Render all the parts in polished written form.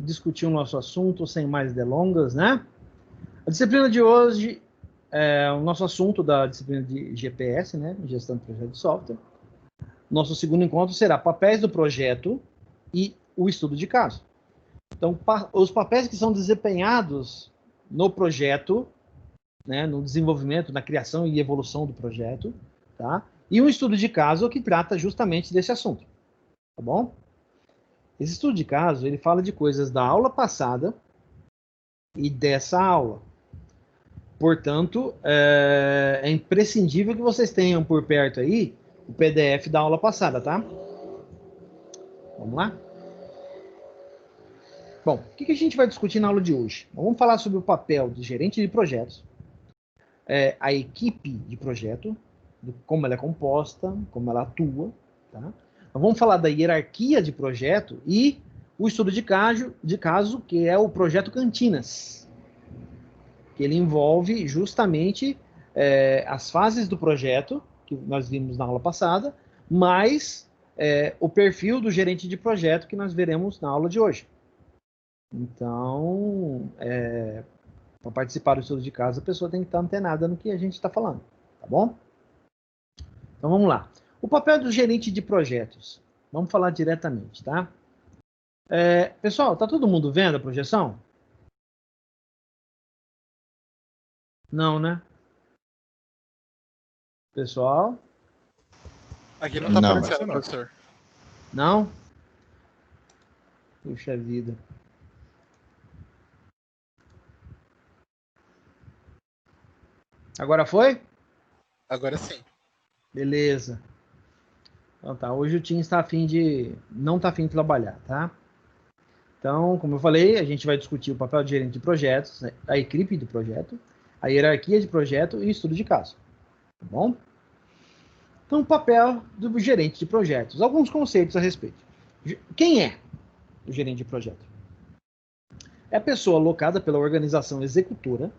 discutir o nosso assunto sem mais delongas, né? A disciplina de hoje é o nosso assunto da disciplina de GPS, né? Gestão de projeto de software. Nosso segundo encontro será papéis do projeto e o estudo de caso. Então, os papéis que são desempenhados no projeto, né, no desenvolvimento, na criação e evolução do projeto, tá? E um estudo de caso que trata justamente desse assunto, tá bom? Esse estudo de caso, ele fala de coisas da aula passada e dessa aula. Portanto, é imprescindível que vocês tenham por perto aí o PDF da aula passada, tá? Vamos lá? Bom, o que a gente vai discutir na aula de hoje? Vamos falar sobre o papel do gerente de projetos, a equipe de projeto, como ela é composta, como ela atua, tá? Nós vamos falar da hierarquia de projeto e o estudo de caso, que é o projeto Cantinas, que ele envolve justamente as fases do projeto, que nós vimos na aula passada, mais o perfil do gerente de projeto, que nós veremos na aula de hoje. Então, para participar do estudo de caso, a pessoa tem que estar antenada no que a gente está falando, tá bom? Então, vamos lá. O papel do gerente de projetos. Vamos falar diretamente, tá? Pessoal, tá todo mundo vendo a projeção? Não, né? Pessoal? Aqui não tá aparecendo, professor. Não? Puxa vida. Agora foi? Agora sim. Beleza. Então tá, hoje o Tim não está afim de trabalhar, tá? Então, como eu falei, a gente vai discutir o papel de gerente de projetos, a equipe do projeto, a hierarquia de projeto e o estudo de caso, tá bom? Então, o papel do gerente de projetos. Alguns conceitos a respeito. Quem é o gerente de projeto? É a pessoa alocada pela organização executora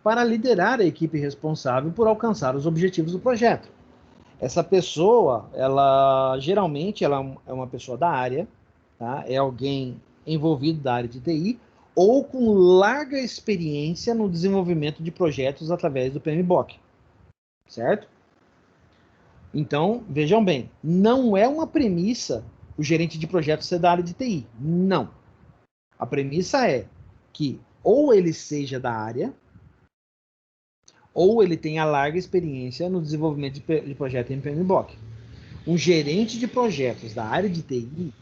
para liderar a equipe responsável por alcançar os objetivos do projeto. Essa pessoa, geralmente é uma pessoa da área, tá? É alguém envolvido da área de TI ou com larga experiência no desenvolvimento de projetos através do PMBOK, certo? Então, vejam bem, não é uma premissa o gerente de projetos ser da área de TI, não. A premissa é que ou ele seja da área, ou ele tenha larga experiência no desenvolvimento de projeto em PMBOK. Um gerente de projetos da área de TI,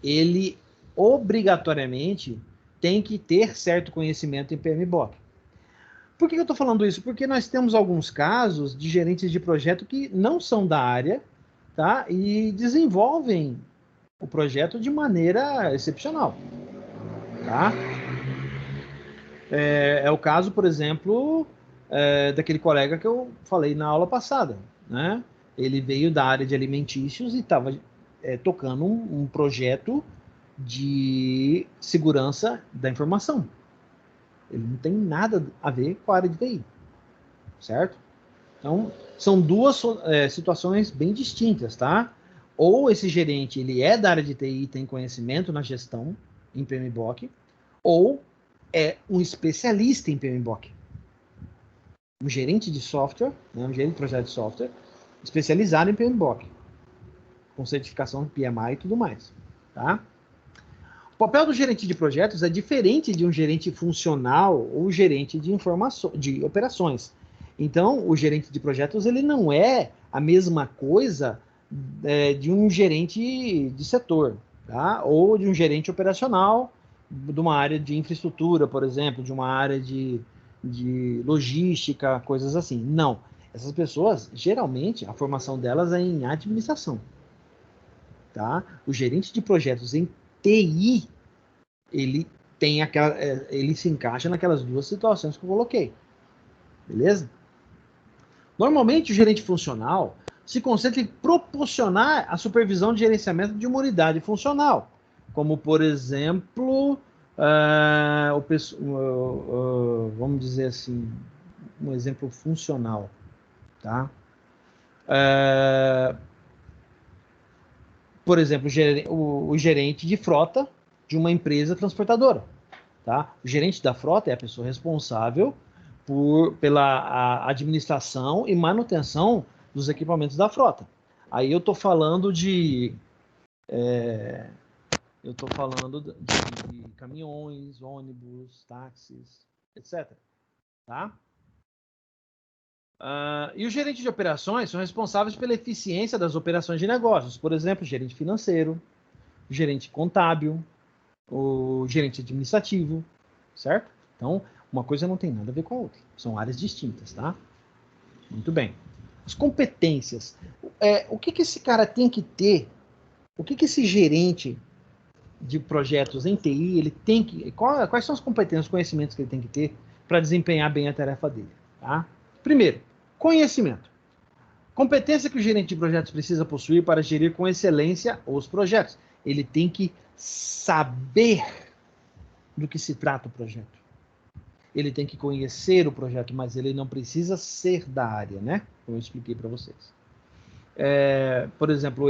ele obrigatoriamente tem que ter certo conhecimento em PMBOK. Por que eu estou falando isso? Porque nós temos alguns casos de gerentes de projeto que não são da área, tá? E desenvolvem o projeto de maneira excepcional, tá? É o caso, por exemplo, daquele colega que eu falei na aula passada, né? Ele veio da área de alimentícios e estava tocando um projeto de segurança da informação. Ele não tem nada a ver com a área de TI, certo? Então, são duas situações bem distintas, tá? Ou esse gerente ele é da área de TI e tem conhecimento na gestão em PMBOK, ou é um especialista em PMBOK. Um gerente de software, né, um gerente de projeto de software, especializado em PMBOK, com certificação PMI e tudo mais, tá? O papel do gerente de projetos é diferente de um gerente funcional ou gerente de operações. Então, o gerente de projetos ele não é a mesma coisa de um gerente de setor, tá? Ou de um gerente operacional de uma área de infraestrutura, por exemplo, de uma área de logística, coisas assim. Não. Essas pessoas, geralmente, a formação delas é em administração. Tá? O gerente de projetos em TI, ele se encaixa naquelas duas situações que eu coloquei. Beleza? Normalmente, o gerente funcional se concentra em proporcionar a supervisão de gerenciamento de uma unidade funcional, como, por exemplo, vamos dizer assim, um exemplo funcional, tá? Por exemplo, o gerente de frota, de uma empresa transportadora. Tá? O gerente da frota é a pessoa responsável pela administração e manutenção dos equipamentos da frota. Aí eu estou falando de caminhões, ônibus, táxis, etc. Tá? E os gerentes de operações são responsáveis pela eficiência das operações de negócios. Por exemplo, o gerente financeiro, o gerente contábil, o gerente administrativo, certo? Então, uma coisa não tem nada a ver com a outra. São áreas distintas, tá? Muito bem. As competências. O que esse cara tem que ter? O que esse gerente de projetos em TI, ele tem que... Quais são as competências, os conhecimentos que ele tem que ter para desempenhar bem a tarefa dele, tá? Primeiro, conhecimento. Competência que o gerente de projetos precisa possuir para gerir com excelência os projetos. Ele tem que saber do que se trata o projeto. Ele tem que conhecer o projeto, mas ele não precisa ser da área, né? Como eu expliquei para vocês. Por exemplo,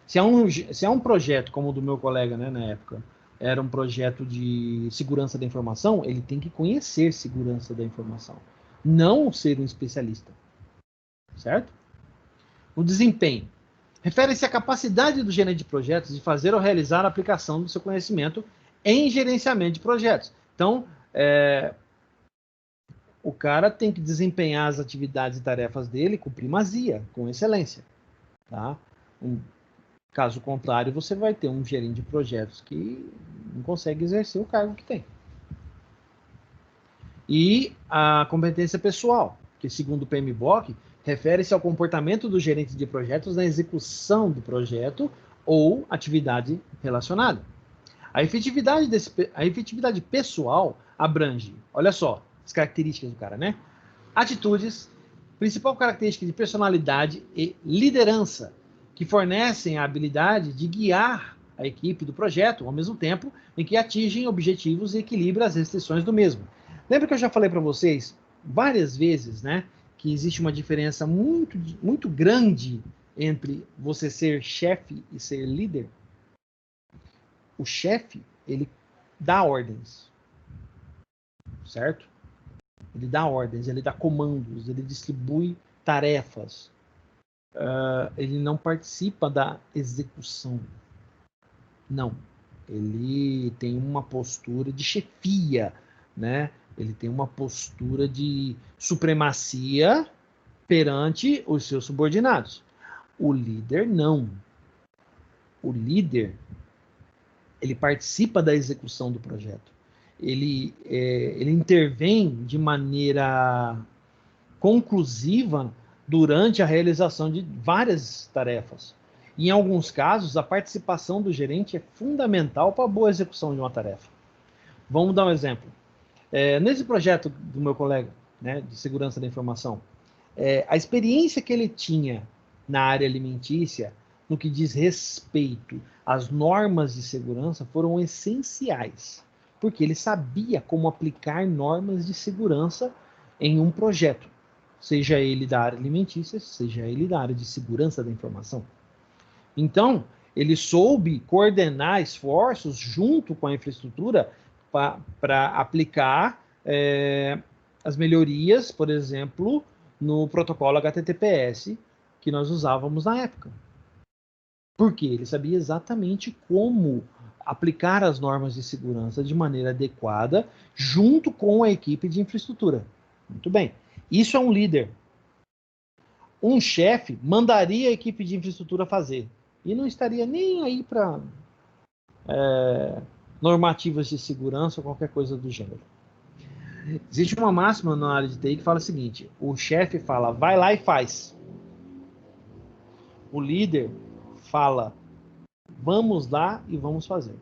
se é um projeto, como o do meu colega, né, na época, era um projeto de segurança da informação, ele tem que conhecer segurança da informação, não ser um especialista. Certo? O desempenho. Refere-se à capacidade do gerente de projetos de fazer ou realizar a aplicação do seu conhecimento em gerenciamento de projetos. Então, o cara tem que desempenhar as atividades e tarefas dele com primazia, com excelência. Tá? Caso contrário, você vai ter um gerente de projetos que não consegue exercer o cargo que tem. E a competência pessoal, que segundo o PMBOK, refere-se ao comportamento do gerente de projetos na execução do projeto ou atividade relacionada. A efetividade pessoal abrange, olha só, as características do cara, né? Atitudes, principal característica de personalidade e liderança, que fornecem a habilidade de guiar a equipe do projeto, ao mesmo tempo em que atingem objetivos e equilibram as restrições do mesmo. Lembra que eu já falei para vocês várias vezes, né, que existe uma diferença muito, muito grande entre você ser chefe e ser líder? O chefe, ele dá ordens, certo? Ele dá ordens, ele dá comandos, ele distribui tarefas. Ele não participa da execução. Não. Ele tem uma postura de chefia, né? Ele tem uma postura de supremacia perante os seus subordinados. O líder, não. O líder, ele participa da execução do projeto. Ele intervém de maneira conclusiva durante a realização de várias tarefas. Em alguns casos, a participação do gerente é fundamental para a boa execução de uma tarefa. Vamos dar um exemplo. Nesse projeto do meu colega, né, de segurança da informação, a experiência que ele tinha na área alimentícia, no que diz respeito às normas de segurança, foram essenciais, porque ele sabia como aplicar normas de segurança em um projeto, seja ele da área alimentícia, seja ele da área de segurança da informação. Então, ele soube coordenar esforços junto com a infraestrutura para aplicar as melhorias, por exemplo, no protocolo HTTPS que nós usávamos na época. Porque ele sabia exatamente como aplicar as normas de segurança de maneira adequada junto com a equipe de infraestrutura. Muito bem. Isso é um líder. Um chefe mandaria a equipe de infraestrutura fazer e não estaria nem aí para normativas de segurança ou qualquer coisa do gênero. Existe uma máxima na área de TI que fala o seguinte: o chefe fala, vai lá e faz. O líder fala, vamos lá e vamos fazer.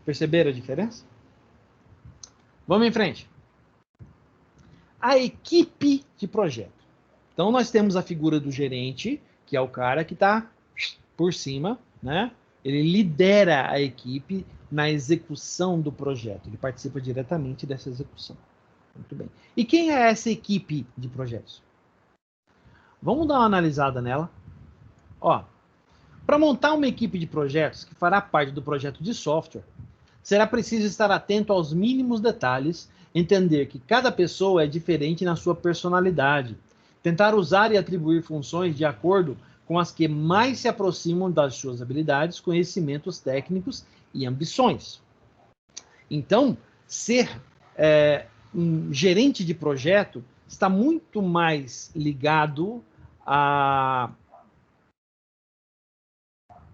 Perceberam a diferença? Vamos em frente. A equipe de projeto. Então, nós temos a figura do gerente, que é o cara que está por cima, né? Ele lidera a equipe na execução do projeto. Ele participa diretamente dessa execução. Muito bem. E quem é essa equipe de projetos? Vamos dar uma analisada nela. Ó, Para montar uma equipe de projetos que fará parte do projeto de software, será preciso estar atento aos mínimos detalhes, entender que cada pessoa é diferente na sua personalidade, tentar usar e atribuir funções de acordo com as que mais se aproximam das suas habilidades, conhecimentos técnicos e ambições. Então, ser um gerente de projeto está muito mais ligado a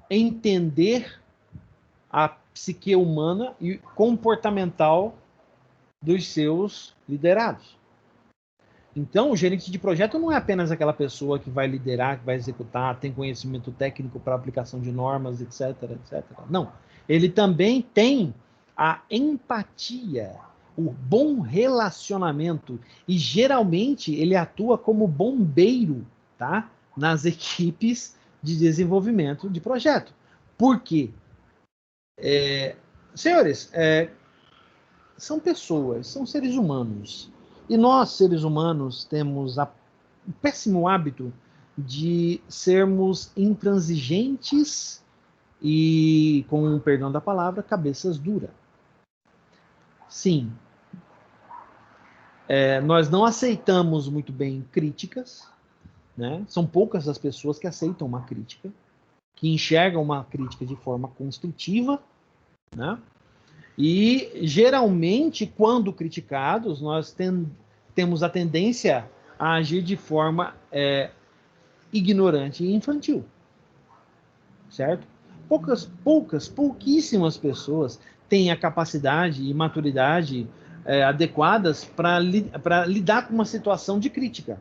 entender a psique humana e comportamental dos seus liderados. Então, o gerente de projeto não é apenas aquela pessoa que vai liderar, que vai executar, tem conhecimento técnico para aplicação de normas, etc, etc. Não. Ele também tem a empatia, o bom relacionamento, e geralmente ele atua como bombeiro, tá? Nas equipes de desenvolvimento de projeto. Por quê? Senhores, são pessoas, são seres humanos. E nós, seres humanos, temos o péssimo hábito de sermos intransigentes e, com o perdão da palavra, cabeças duras. Sim, nós não aceitamos muito bem críticas, né? São poucas as pessoas que aceitam uma crítica, que enxergam uma crítica de forma construtiva, né? E, geralmente, quando criticados, nós temos a tendência a agir de forma ignorante e infantil. Certo? Pouquíssimas pessoas têm a capacidade e maturidade adequadas para lidar com uma situação de crítica.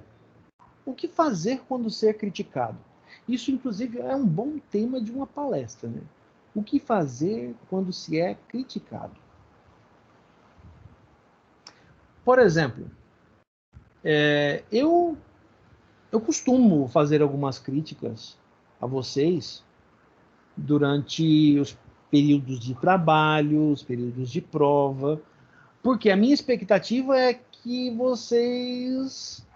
O que fazer quando ser criticado? Isso, inclusive, é um bom tema de uma palestra, né? O que fazer quando se é criticado? Por exemplo, eu costumo fazer algumas críticas a vocês durante os períodos de trabalho, os períodos de prova, porque a minha expectativa é que vocês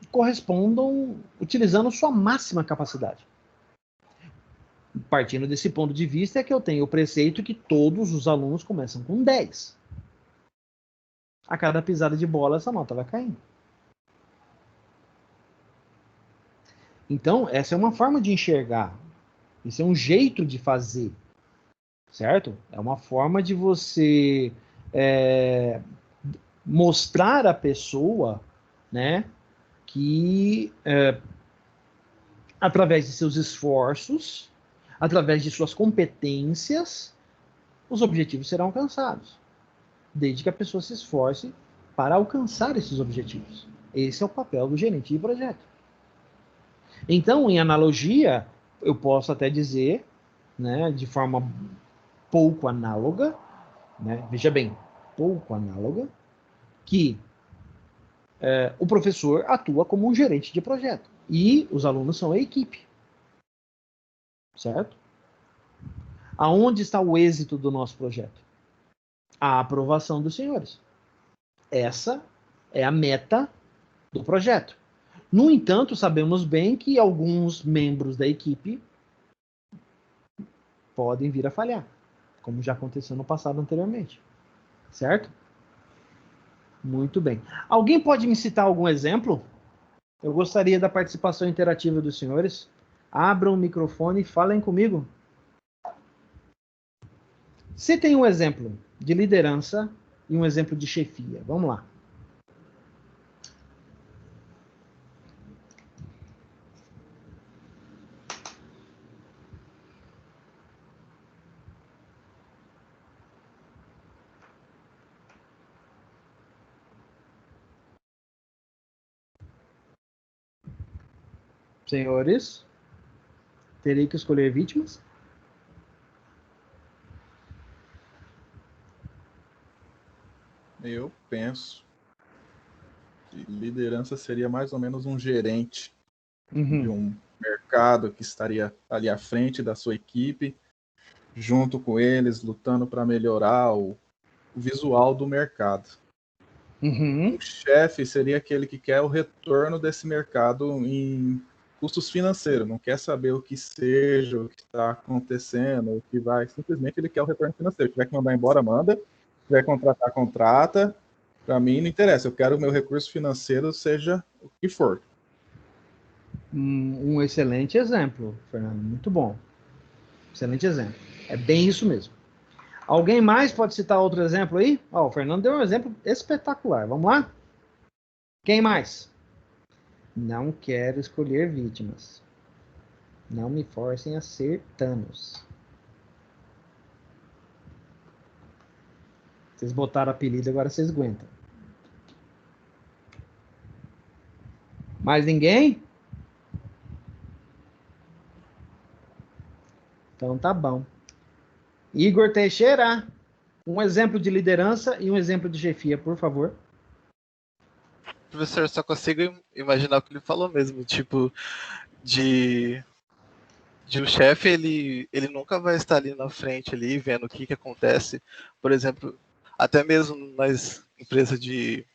correspondam utilizando sua máxima capacidade. Partindo desse ponto de vista, é que eu tenho o preceito que todos os alunos começam com 10. A cada pisada de bola, essa nota vai caindo. Então, essa é uma forma de enxergar. Isso é um jeito de fazer. Certo? É uma forma de você mostrar à pessoa, né, que através de seus esforços, através de suas competências, os objetivos serão alcançados. Desde que a pessoa se esforce para alcançar esses objetivos. Esse é o papel do gerente de projeto. Então, em analogia, eu posso até dizer, né, de forma pouco análoga, né, veja bem, pouco análoga, que o professor atua como um gerente de projeto e os alunos são a equipe. Certo? Aonde está o êxito do nosso projeto? A aprovação dos senhores. Essa é a meta do projeto. No entanto, sabemos bem que alguns membros da equipe podem vir a falhar, como já aconteceu no passado anteriormente. Certo? Muito bem. Alguém pode me citar algum exemplo? Eu gostaria da participação interativa dos senhores. Abram o microfone e falem comigo. Citem um exemplo de liderança e um exemplo de chefia. Vamos lá. Senhores, terei que escolher vítimas? Eu penso que liderança seria mais ou menos um gerente de um mercado que estaria ali à frente da sua equipe, junto com eles, lutando para melhorar o visual do mercado. O chefe seria aquele que quer o retorno desse mercado em custos financeiros, não quer saber o que seja, o que está acontecendo, o que vai. Simplesmente ele quer o retorno financeiro. Se tiver que mandar embora, manda. Se tiver que contratar, contrata. Para mim, não interessa. Eu quero o meu recurso financeiro, seja o que for. Um excelente exemplo, Fernando. Muito bom. Excelente exemplo. É bem isso mesmo. Alguém mais pode citar outro exemplo aí? O Fernando deu um exemplo espetacular. Vamos lá? Quem mais? Não quero escolher vítimas. Não me forcem a ser Thanos. Vocês botaram apelido, agora vocês aguentam. Mais ninguém? Então tá bom. Igor Teixeira, um exemplo de liderança e um exemplo de chefia, por favor. Professor, só consigo imaginar o que ele falou mesmo, tipo, de o chefe, ele nunca vai estar ali na frente, ali, vendo o que acontece. Por exemplo, até mesmo nas empresas de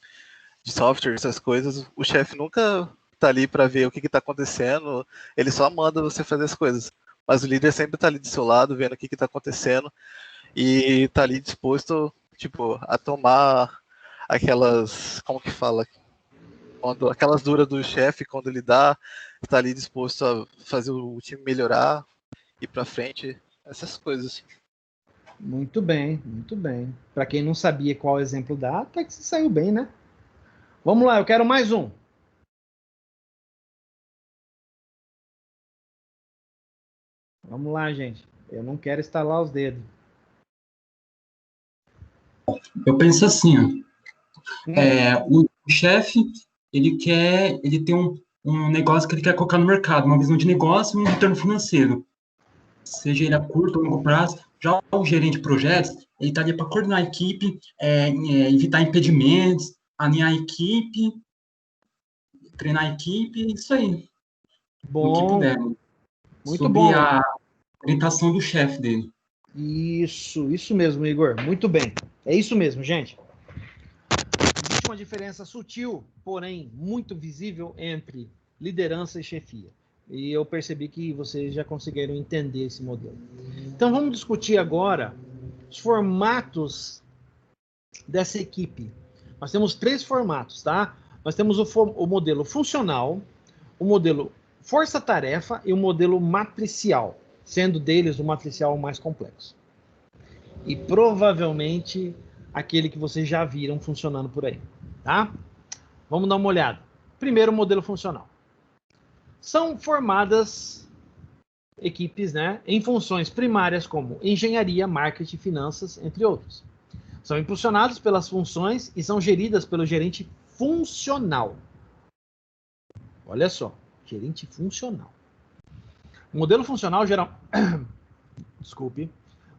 software, essas coisas, o chefe nunca tá ali para ver o que está acontecendo, ele só manda você fazer as coisas. Mas o líder sempre tá ali do seu lado, vendo o que está acontecendo, e tá ali disposto, tipo, a tomar aquelas, como que fala? Aquelas duras do chefe, quando ele dá, está ali disposto a fazer o time melhorar, ir para frente, essas coisas. Muito bem, muito bem. Para quem não sabia qual exemplo dar, até que se saiu bem, né? Vamos lá, eu quero mais um. Vamos lá, gente. Eu não quero estalar os dedos. Eu penso assim, o chefe, ele tem um negócio que ele quer colocar no mercado, uma visão de negócio e um retorno financeiro. Seja ele a curto ou longo prazo. Já o gerente de projetos, ele está ali para coordenar a equipe, evitar impedimentos, alinhar a equipe, treinar a equipe, isso aí. Bom. No que puder. Muito sob bom. A orientação do chefe dele. Isso mesmo, Igor. Muito bem. É isso mesmo, gente. Existe uma diferença sutil, porém muito visível entre liderança e chefia. E eu percebi que vocês já conseguiram entender esse modelo. Então vamos discutir agora os formatos dessa equipe. Nós temos 3 formatos, tá? Nós temos o modelo funcional, o modelo força-tarefa e o modelo matricial, sendo deles o matricial mais complexo. E provavelmente aquele que vocês já viram funcionando por aí, tá? Vamos dar uma olhada. Primeiro, o modelo funcional. São formadas equipes, né, em funções primárias como engenharia, marketing, finanças, entre outros. São impulsionados pelas funções e são geridas pelo gerente funcional. Olha só, gerente funcional. O modelo funcional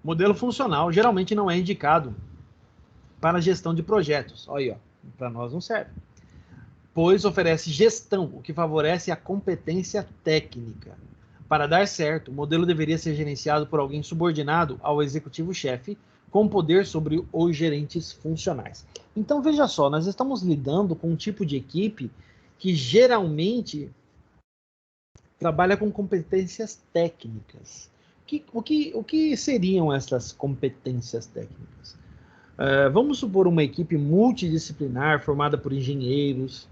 modelo funcional geralmente não é indicado para a gestão de projetos. Olha aí, ó, para nós não serve. Pois oferece gestão, o que favorece a competência técnica. Para dar certo, o modelo deveria ser gerenciado por alguém subordinado ao executivo-chefe, com poder sobre os gerentes funcionais. Então, veja só, nós estamos lidando com um tipo de equipe que geralmente trabalha com competências técnicas. O que seriam essas competências técnicas? Vamos supor uma equipe multidisciplinar formada por engenheiros,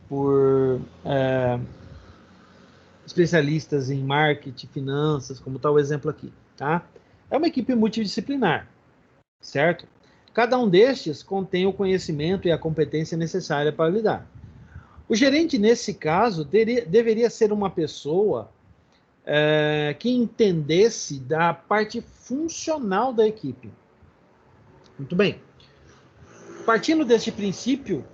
por especialistas em marketing, finanças, como está o exemplo aqui, tá? É uma equipe multidisciplinar, certo? Cada um destes contém o conhecimento e a competência necessária para lidar. O gerente, nesse caso, deveria ser uma pessoa que entendesse da parte funcional da equipe. Muito bem. Partindo deste princípio,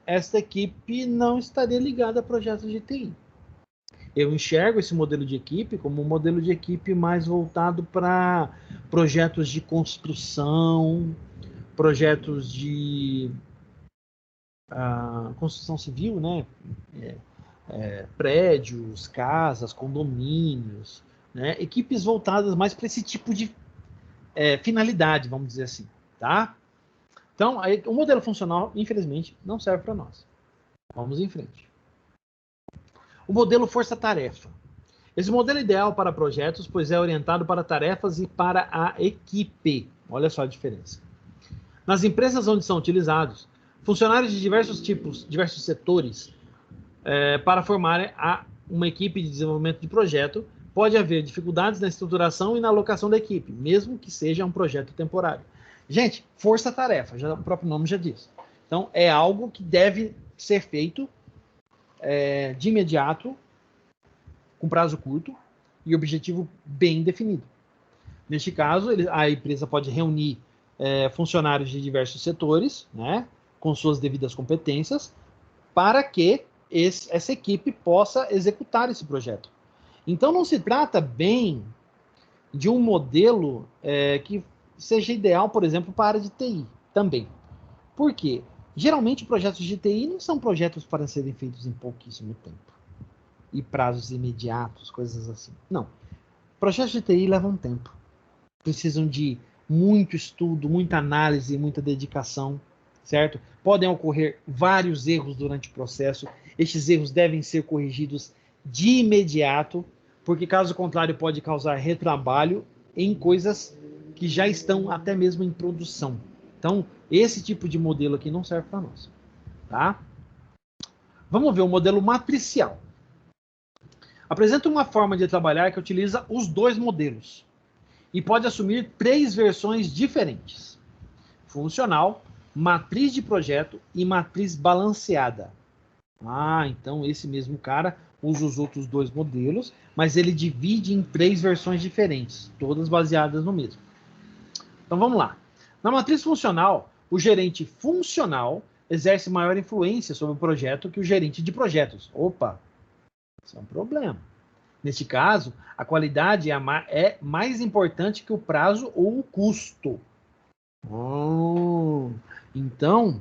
esta equipe não estaria ligada a projetos de TI. Eu enxergo esse modelo de equipe como um modelo de equipe mais voltado para projetos de construção, projetos de construção civil, né? Prédios, casas, condomínios, né? Equipes voltadas mais para esse tipo de finalidade, vamos dizer assim, tá? Então, o modelo funcional, infelizmente, não serve para nós. Vamos em frente. O modelo força-tarefa. Esse modelo é ideal para projetos, pois é orientado para tarefas e para a equipe. Olha só a diferença. Nas empresas onde são utilizados, funcionários de diversos tipos, diversos setores, para formar uma equipe de desenvolvimento de projeto, pode haver dificuldades na estruturação e na alocação da equipe, mesmo que seja um projeto temporário. Gente, força-tarefa, o próprio nome já diz. Então, é algo que deve ser feito de imediato, com prazo curto e objetivo bem definido. Neste caso, a empresa pode reunir funcionários de diversos setores, né, com suas devidas competências, para que essa equipe possa executar esse projeto. Então, não se trata bem de um modelo que seja ideal, por exemplo, para a área de TI também. Por quê? Geralmente, projetos de TI não são projetos para serem feitos em pouquíssimo tempo e prazos imediatos, coisas assim. Não. Projetos de TI levam tempo. Precisam de muito estudo, muita análise, muita dedicação, certo? Podem ocorrer vários erros durante o processo. Estes erros devem ser corrigidos de imediato, porque caso contrário pode causar retrabalho em coisas que já estão até mesmo em produção. Então, esse tipo de modelo aqui não serve para nós, tá? Vamos ver o modelo matricial. Apresenta uma forma de trabalhar que utiliza os dois modelos e pode assumir 3 versões diferentes: funcional, matriz de projeto e matriz balanceada. Então esse mesmo cara usa os outros 2 modelos, mas ele divide em 3 versões diferentes, todas baseadas no mesmo. Então vamos lá. Na matriz funcional, o gerente funcional exerce maior influência sobre o projeto que o gerente de projetos. Opa, isso é um problema. Neste caso, a qualidade é mais importante que o prazo ou o custo. Então,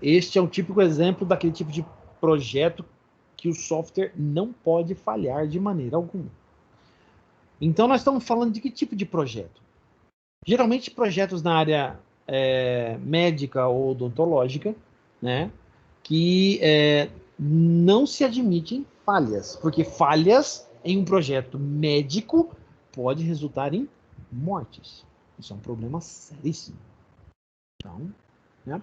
este é um típico exemplo daquele tipo de projeto que o software não pode falhar de maneira alguma. Então, nós estamos falando de que tipo de projeto? Geralmente, projetos na área médica ou odontológica, né, que não se admitem falhas, porque falhas em um projeto médico pode resultar em mortes. Isso é um problema seríssimo. Então, né?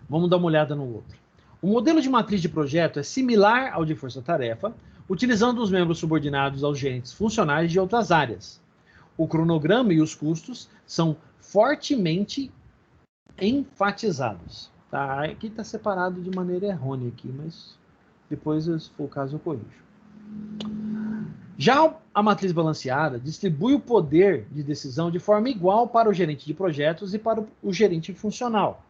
Vamos dar uma olhada no outro. O modelo de matriz de projeto é similar ao de força-tarefa, utilizando os membros subordinados aos gerentes funcionais de outras áreas. O cronograma e os custos são fortemente enfatizados. Tá? Aqui está separado de maneira errônea, aqui, mas depois, se for o caso, eu corrijo. Já a matriz balanceada distribui o poder de decisão de forma igual para o gerente de projetos e para o gerente funcional.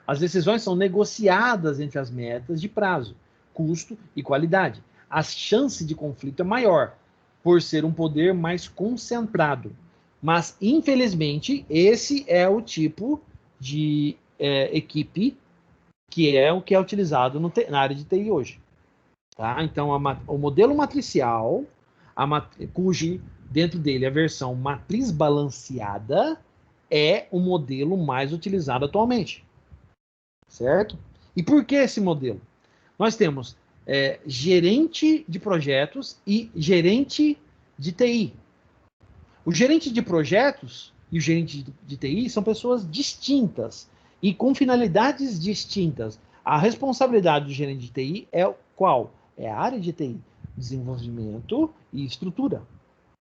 As decisões são negociadas entre as metas de prazo, custo e qualidade. A chance de conflito é maior, por ser um poder mais concentrado. Mas, infelizmente, esse é o tipo de equipe que é o que é utilizado na área de TI hoje. Tá? Então, o modelo matricial, cujo dentro dele a versão matriz balanceada, é o modelo mais utilizado atualmente. Certo? E por que esse modelo? Nós temos gerente de projetos e gerente de TI. O gerente de projetos e o gerente de TI são pessoas distintas e com finalidades distintas. A responsabilidade do gerente de TI é qual? É a área de TI, desenvolvimento e estrutura,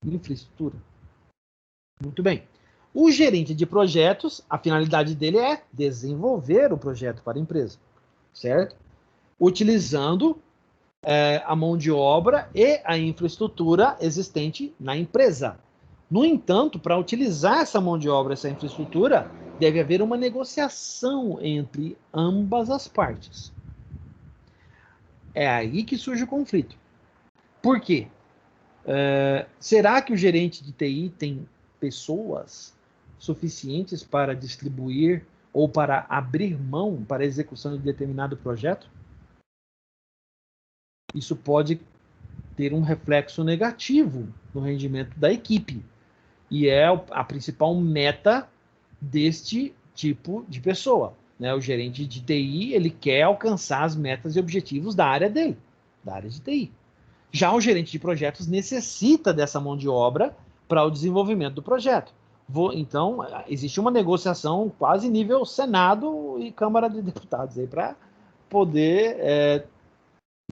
infraestrutura. Muito bem. O gerente de projetos, a finalidade dele é desenvolver o projeto para a empresa, certo? Utilizando a mão de obra e a infraestrutura existente na empresa. No entanto, para utilizar essa mão de obra, essa infraestrutura, deve haver uma negociação entre ambas as partes. É aí que surge o conflito. Por quê? Será que o gerente de TI tem pessoas suficientes para distribuir ou para abrir mão para a execução de determinado projeto? Isso pode ter um reflexo negativo no rendimento da equipe. E é a principal meta deste tipo de pessoa. né? O gerente de TI, ele quer alcançar as metas e objetivos da área dele, da área de TI. Já o gerente de projetos necessita dessa mão de obra para o desenvolvimento do projeto. Então, existe uma negociação quase nível Senado e Câmara de Deputados aí para poder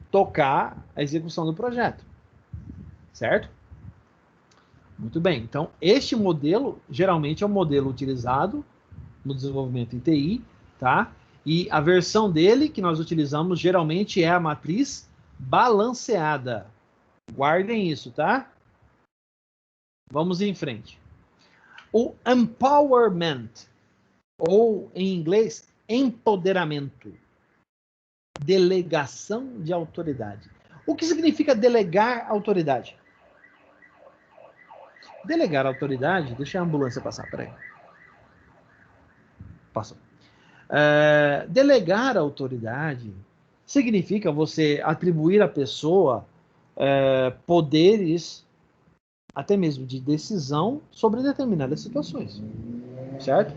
tocar a execução do projeto. Certo? Muito bem. Então, este modelo, geralmente, é o modelo utilizado no desenvolvimento em TI, tá? E a versão dele que nós utilizamos, geralmente, é a matriz balanceada. Guardem isso, tá? Vamos em frente. O empowerment, ou em inglês, empoderamento. Delegação de autoridade. O que significa delegar autoridade? Delegar autoridade, deixa a ambulância passar, peraí. Passou. Delegar autoridade significa você atribuir à pessoa poderes até mesmo de decisão sobre determinadas situações, certo?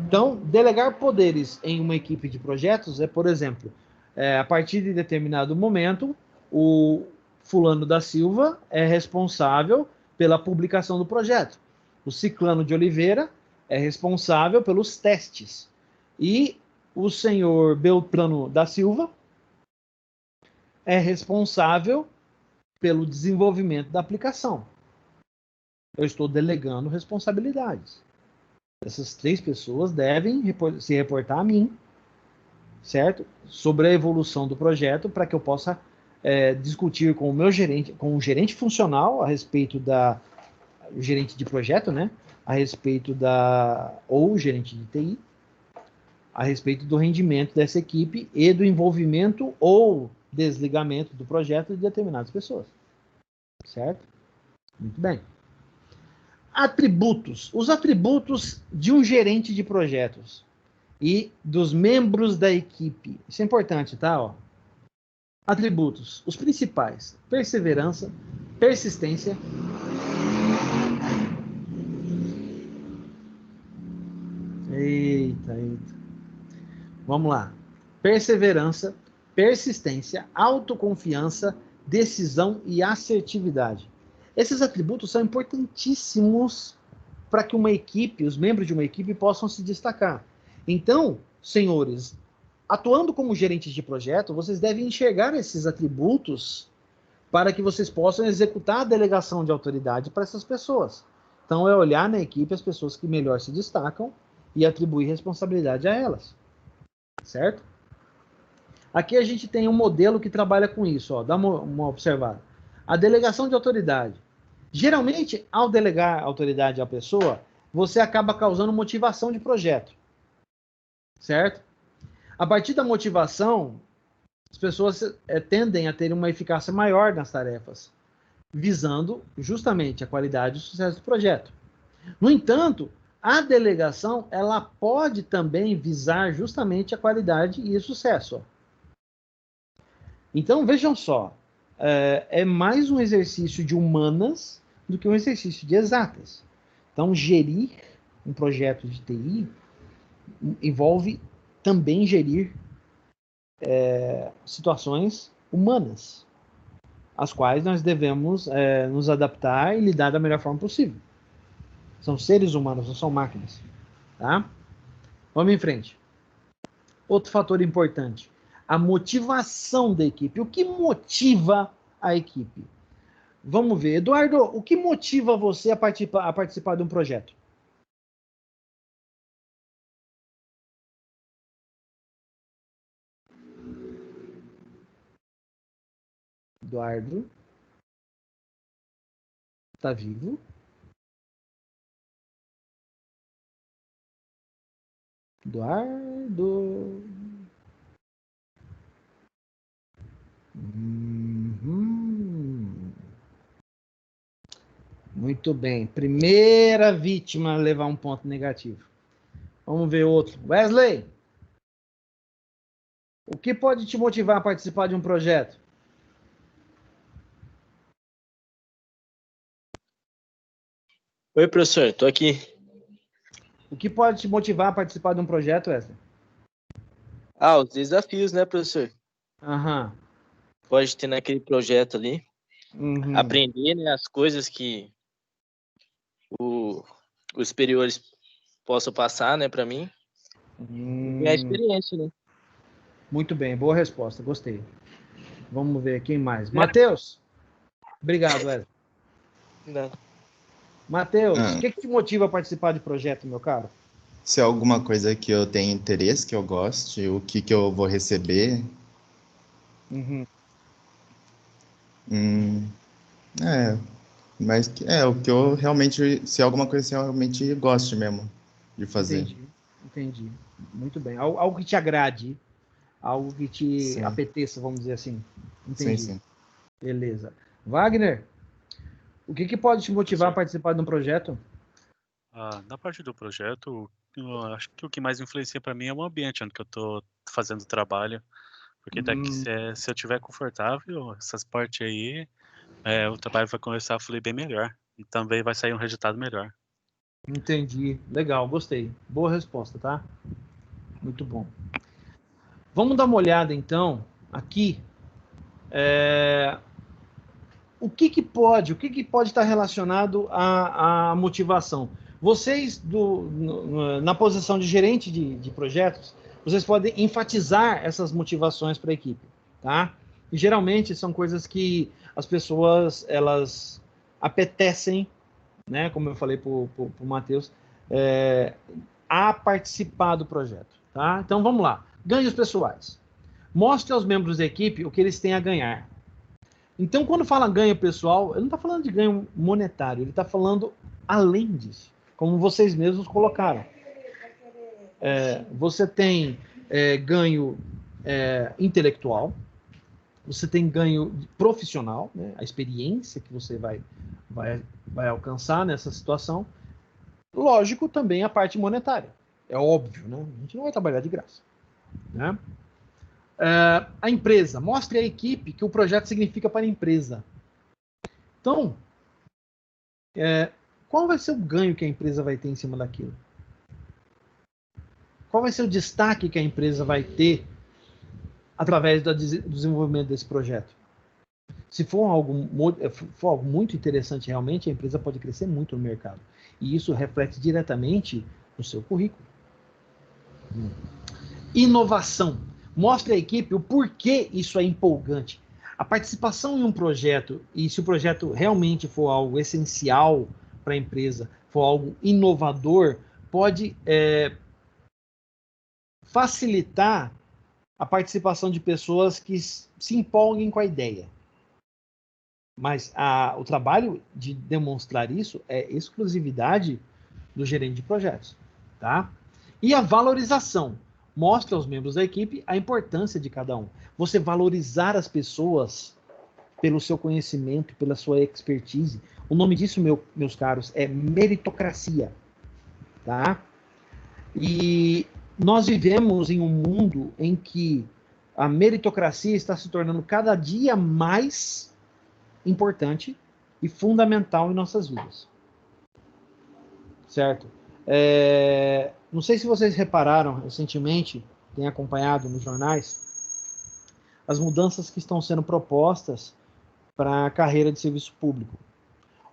Então, delegar poderes em uma equipe de projetos por exemplo, a partir de determinado momento, o fulano da Silva é responsável pela publicação do projeto. O ciclano de Oliveira é responsável pelos testes. E o senhor Beltrano da Silva é responsável pelo desenvolvimento da aplicação. Eu estou delegando responsabilidades. Essas 3 pessoas devem se reportar a mim, certo? Sobre a evolução do projeto, para que eu possa discutir com o meu gerente, com o gerente funcional a respeito o gerente de projeto, né? A respeito ou o gerente de TI, a respeito do rendimento dessa equipe e do envolvimento ou desligamento do projeto de determinadas pessoas. Certo? Muito bem. Atributos. Os atributos de um gerente de projetos e dos membros da equipe. Isso é importante, tá? Ó. Atributos. Os principais. Perseverança, persistência. Eita. Vamos lá. Perseverança, persistência, autoconfiança, decisão e assertividade. Esses atributos são importantíssimos para que uma equipe, os membros de uma equipe, possam se destacar. Então, senhores, atuando como gerentes de projeto, vocês devem enxergar esses atributos para que vocês possam executar a delegação de autoridade para essas pessoas. Então, é olhar na equipe as pessoas que melhor se destacam e atribuir responsabilidade a elas. Certo? Aqui a gente tem um modelo que trabalha com isso. Ó. Dá uma observada. A delegação de autoridade. Geralmente, ao delegar autoridade à pessoa, você acaba causando motivação de projeto. Certo? A partir da motivação, as pessoas tendem a ter uma eficácia maior nas tarefas, visando justamente a qualidade e o sucesso do projeto. No entanto, a delegação ela pode também visar justamente a qualidade e o sucesso. Então, vejam só, é mais um exercício de humanas do que um exercício de exatas. Então, gerir um projeto de TI envolve também gerir situações humanas, às quais nós devemos nos adaptar e lidar da melhor forma possível. São seres humanos, não são máquinas. Tá? Vamos em frente. Outro fator importante, a motivação da equipe. O que motiva a equipe? Vamos ver. Eduardo, o que motiva você a participar de um projeto? Eduardo? Está vivo? Eduardo? Muito bem. Primeira vítima a levar um ponto negativo. Vamos ver outro. Wesley, o que pode te motivar a participar de um projeto? Oi, professor, estou aqui. O que pode te motivar a participar de um projeto, Wesley? Os desafios, né, professor? Aham. Pode ter naquele projeto ali. Uhum. Aprender, né, as coisas que os superiores possam passar, né, para mim. E a experiência, né? Muito bem, boa resposta, gostei. Vamos ver quem mais. Matheus? Obrigado, Wesley. Não. Matheus, o que te motiva a participar de projeto, meu caro? Se é alguma coisa que eu tenho interesse, que eu goste, o que eu vou receber. Uhum. Mas o que eu realmente, se é alguma coisa que eu realmente goste mesmo de fazer. Entendi. Muito bem. Algo que te agrade, algo que te Sim. apeteça, vamos dizer assim. Entendi. Sim. Beleza. Wagner, o que pode te motivar a participar de um projeto? Na parte do projeto, eu acho que o que mais influencia para mim é o ambiente onde que eu estou fazendo o trabalho, porque daqui se eu estiver confortável, essas partes aí, o trabalho vai começar a fluir bem melhor e também vai sair um resultado melhor. Entendi. Legal, gostei. Boa resposta, tá? Muito bom. Vamos dar uma olhada, então, aqui. O que pode estar relacionado à motivação? Vocês, na posição de gerente de projetos, vocês podem enfatizar essas motivações para a equipe, tá? E geralmente são coisas que as pessoas, elas apetecem, né? Como eu falei para o Matheus, a participar do projeto, tá? Então, vamos lá. Ganhos pessoais. Mostre aos membros da equipe o que eles têm a ganhar. Então, quando fala ganho pessoal, ele não está falando de ganho monetário, ele está falando além disso, como vocês mesmos colocaram. Você tem ganho intelectual, você tem ganho profissional, né, a experiência que você vai alcançar nessa situação. Lógico, também a parte monetária. É óbvio, né? A gente não vai trabalhar de graça, né? A empresa, mostre à equipe que o projeto significa para a empresa. Então, qual vai ser o ganho que a empresa vai ter em cima daquilo? Qual vai ser o destaque que a empresa vai ter através do desenvolvimento desse projeto? Se for algo muito interessante realmente, a empresa pode crescer muito no mercado. E isso reflete diretamente no seu currículo. Inovação. Mostre à equipe o porquê isso é empolgante. A participação em um projeto, e se o projeto realmente for algo essencial para a empresa, for algo inovador, pode facilitar a participação de pessoas que se empolguem com a ideia. Mas o trabalho de demonstrar isso é exclusividade do gerente de projetos, tá? E a valorização. Mostra aos membros da equipe a importância de cada um. Você valorizar as pessoas pelo seu conhecimento, pela sua expertise. O nome disso, meus caros, é meritocracia, tá? E nós vivemos em um mundo em que a meritocracia está se tornando cada dia mais importante e fundamental em nossas vidas. Certo? Não sei se vocês repararam recentemente, têm acompanhado nos jornais, as mudanças que estão sendo propostas para a carreira de serviço público.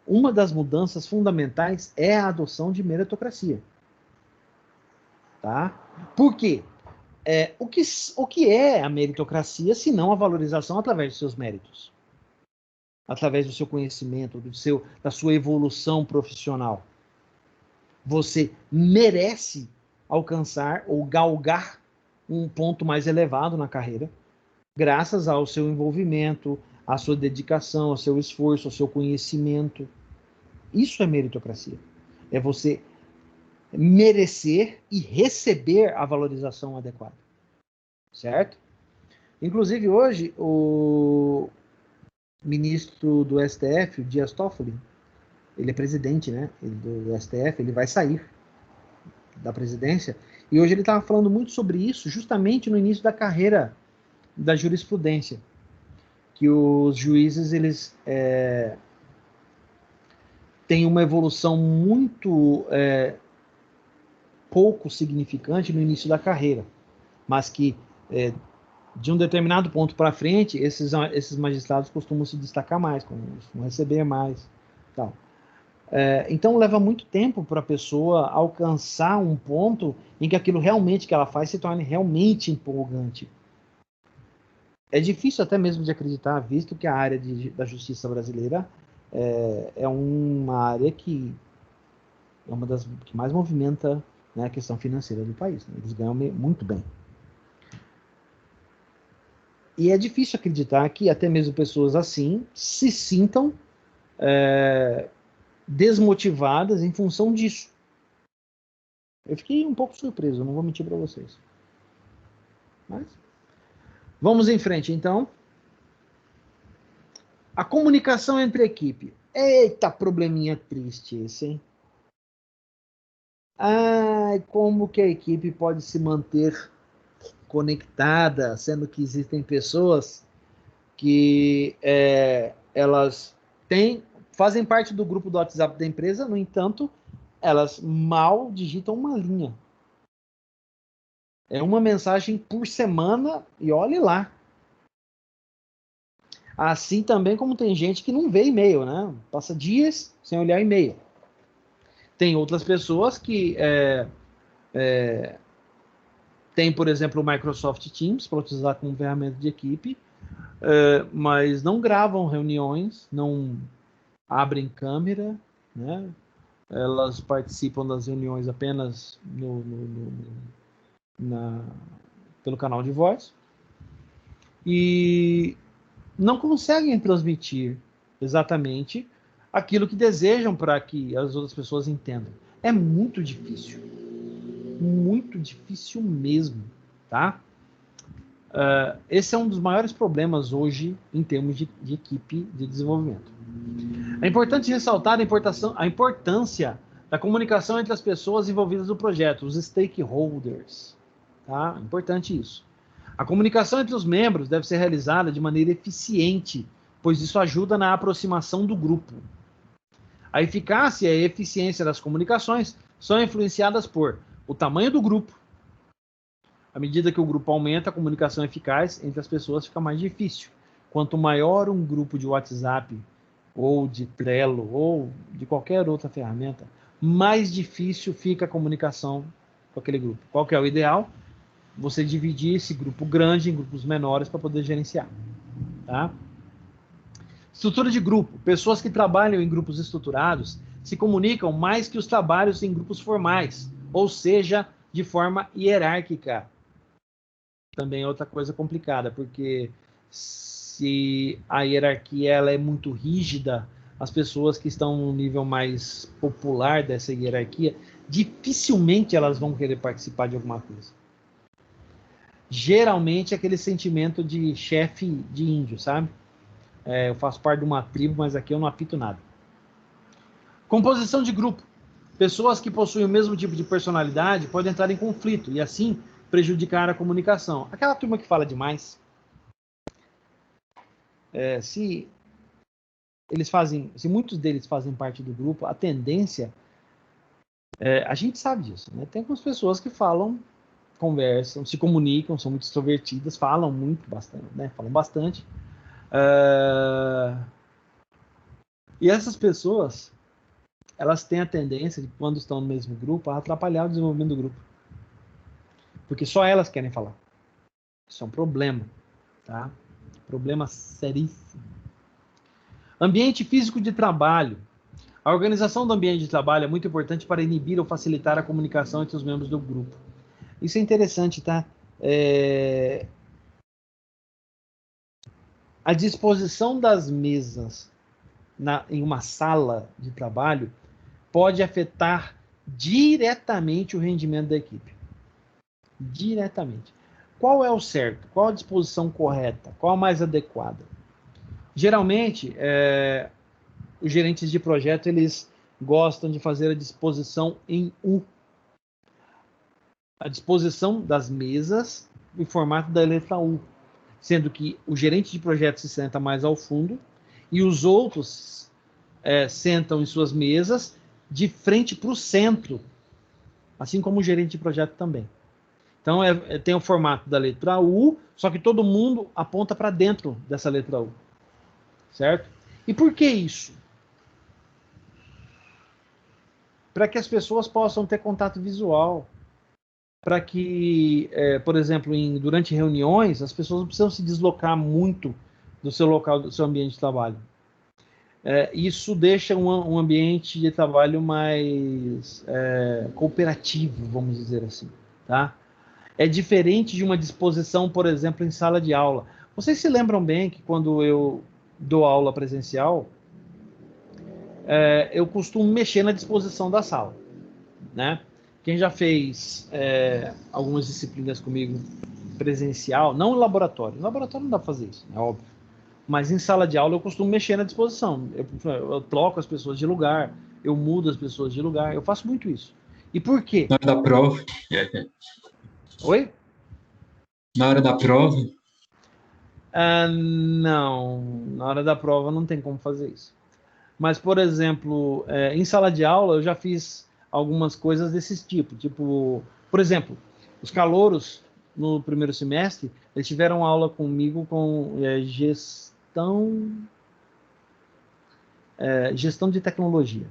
Uma das mudanças fundamentais é a adoção de meritocracia. Tá? Por quê? O que é a meritocracia, se não a valorização através dos seus méritos? Através do seu conhecimento, da sua evolução profissional. Você merece alcançar ou galgar um ponto mais elevado na carreira, graças ao seu envolvimento, à sua dedicação, ao seu esforço, ao seu conhecimento. Isso é meritocracia. É você merecer e receber a valorização adequada. Certo? Inclusive, hoje, o ministro do STF, o Dias Toffoli, ele é presidente, né, do STF, ele vai sair da presidência, e hoje ele estava falando muito sobre isso, justamente no início da carreira da jurisprudência, que os juízes, eles têm uma evolução muito pouco significante no início da carreira, mas que de um determinado ponto para frente, esses magistrados costumam se destacar mais, costumam receber mais, tal. Então leva muito tempo para a pessoa alcançar um ponto em que aquilo realmente que ela faz se torne realmente empolgante. É difícil até mesmo de acreditar, visto que a área da justiça brasileira é uma área que é uma das que mais movimenta, né, a questão financeira do país. Né? Eles ganham muito bem. E é difícil acreditar que até mesmo pessoas assim se sintam desmotivadas em função disso. Eu fiquei um pouco surpreso, não vou mentir para vocês. Mas vamos em frente, então. A comunicação entre a equipe. Eita, probleminha triste esse, hein? Ai, como que a equipe pode se manter conectada, sendo que existem pessoas que elas fazem parte do grupo do WhatsApp da empresa, no entanto, elas mal digitam uma linha. É uma mensagem por semana e olhe lá. Assim também como tem gente que não vê e-mail, né? Passa dias sem olhar e-mail. Tem outras pessoas que tem, por exemplo, o Microsoft Teams para utilizar como ferramenta de equipe, mas não gravam reuniões, não abrem câmera, né? Elas participam das reuniões apenas pelo canal de voz e não conseguem transmitir exatamente aquilo que desejam para que as outras pessoas entendam. É muito difícil mesmo, tá? Esse é um dos maiores problemas hoje em termos de equipe de desenvolvimento. É importante ressaltar a importância da comunicação entre as pessoas envolvidas no projeto, os stakeholders. Tá? Importante isso. A comunicação entre os membros deve ser realizada de maneira eficiente, pois isso ajuda na aproximação do grupo. A eficácia e a eficiência das comunicações são influenciadas por o tamanho do grupo. À medida que o grupo aumenta, a comunicação eficaz entre as pessoas fica mais difícil. Quanto maior um grupo de WhatsApp, ou de Trello, ou de qualquer outra ferramenta, mais difícil fica a comunicação com aquele grupo. Qual que é o ideal? Você dividir esse grupo grande em grupos menores para poder gerenciar. Tá? Estrutura de grupo. Pessoas que trabalham em grupos estruturados se comunicam mais que os trabalhos em grupos formais, ou seja, de forma hierárquica. Também é outra coisa complicada, porque se a hierarquia ela é muito rígida, as pessoas que estão no nível mais popular dessa hierarquia, dificilmente elas vão querer participar de alguma coisa. Geralmente é aquele sentimento de chefe de índio, sabe? Eu faço parte de uma tribo, mas aqui eu não apito nada. Composição de grupo. Pessoas que possuem o mesmo tipo de personalidade podem entrar em conflito e assim prejudicar a comunicação. Aquela turma que fala demais. Se muitos deles fazem parte do grupo, a tendência, a gente sabe disso, né? Tem algumas pessoas que falam, conversam, se comunicam, são muito extrovertidas, falam muito, bastante, né? Falam bastante. E essas pessoas, elas têm a tendência de, quando estão no mesmo grupo, a atrapalhar o desenvolvimento do grupo. Porque só elas querem falar. Isso é um problema, tá? Problema seríssimo. Ambiente físico de trabalho. A organização do ambiente de trabalho é muito importante para inibir ou facilitar a comunicação entre os membros do grupo. Isso é interessante, tá? A disposição das mesas em uma sala de trabalho pode afetar diretamente o rendimento da equipe. Diretamente. Qual é o certo? Qual a disposição correta? Qual a mais adequada? Geralmente, os gerentes de projeto, eles gostam de fazer a disposição em U. A disposição das mesas em formato da letra U. Sendo que o gerente de projeto se senta mais ao fundo e os outros sentam em suas mesas de frente para o centro. Assim como o gerente de projeto também. Então, tem o formato da letra U, só que todo mundo aponta para dentro dessa letra U. Certo? E por que isso? Para que as pessoas possam ter contato visual. Para que, por exemplo, durante reuniões, as pessoas não precisam se deslocar muito do seu local, do seu ambiente de trabalho. Isso deixa um ambiente de trabalho mais cooperativo, vamos dizer assim. Tá? É diferente de uma disposição, por exemplo, em sala de aula. Vocês se lembram bem que quando eu dou aula presencial, eu costumo mexer na disposição da sala, né? Quem já fez algumas disciplinas comigo presencial, não em laboratório. No laboratório não dá para fazer isso, é óbvio. Mas em sala de aula eu costumo mexer na disposição. Eu troco as pessoas de lugar, eu mudo as pessoas de lugar, eu faço muito isso. E por quê? Na hora da prova. Oi? Na hora da prova? Não, na hora da prova não tem como fazer isso. Mas, por exemplo, em sala de aula eu já fiz algumas coisas desse tipo. Tipo, por exemplo, os calouros no primeiro semestre, eles tiveram aula comigo com gestão de tecnologia.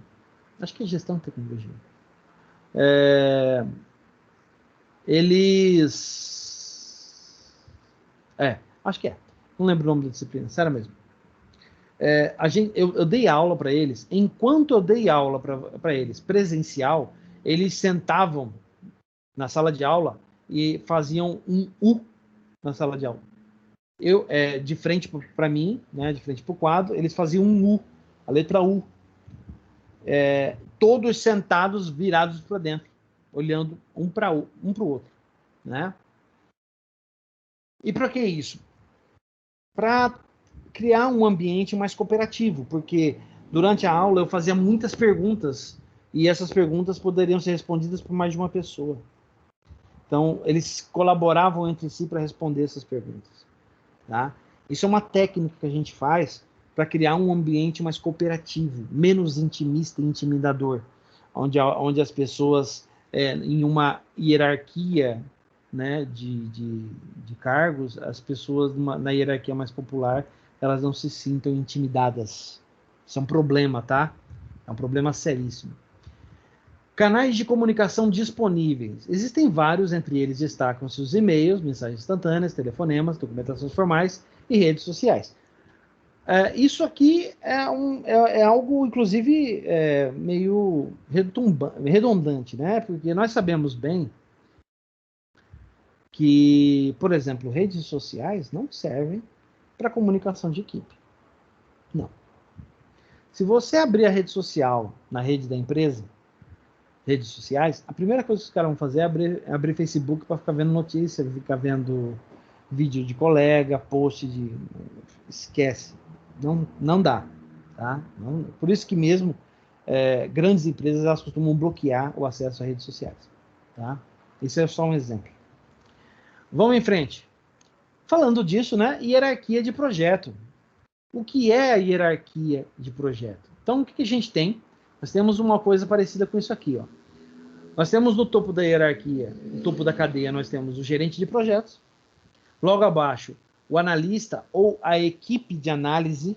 Acho que é gestão de tecnologia. Acho que é. Não lembro o nome da disciplina, sério mesmo. Eu dei aula para eles. Enquanto eu dei aula para eles presencial, eles sentavam na sala de aula e faziam um U na sala de aula. De frente para mim, né, de frente para o quadro, eles faziam um U, a letra U. Todos sentados, virados para dentro, olhando um para o outro. Né? E para que isso? Para criar um ambiente mais cooperativo, porque durante a aula eu fazia muitas perguntas e essas perguntas poderiam ser respondidas por mais de uma pessoa. Então, eles colaboravam entre si para responder essas perguntas. Tá? Isso é uma técnica que a gente faz para criar um ambiente mais cooperativo, menos intimista e intimidador, onde as pessoas, em uma hierarquia, né, de cargos, as pessoas na hierarquia mais popular, elas não se sintam intimidadas. Isso é um problema, tá? É um problema seríssimo. Canais de comunicação disponíveis. Existem vários, entre eles destacam-se os e-mails, mensagens instantâneas, telefonemas, documentações formais e redes sociais. Isso aqui é algo, inclusive, meio redundante, né? Porque nós sabemos bem que, por exemplo, redes sociais não servem para comunicação de equipe. Não. Se você abrir a rede social na rede da empresa, redes sociais, a primeira coisa que os caras vão fazer é abrir Facebook para ficar vendo notícia, ficar vendo vídeo de colega, post de... Esquece. Não dá. Tá? Por isso que mesmo grandes empresas elas costumam bloquear o acesso a redes sociais. Tá? Esse é só um exemplo. Vamos em frente. Falando disso, né? Hierarquia de projeto. O que é a hierarquia de projeto? Então, o que a gente tem? Nós temos uma coisa parecida com isso aqui. Ó. Nós temos no topo da hierarquia, no topo da cadeia, nós temos o gerente de projetos. Logo abaixo, o analista ou a equipe de análise.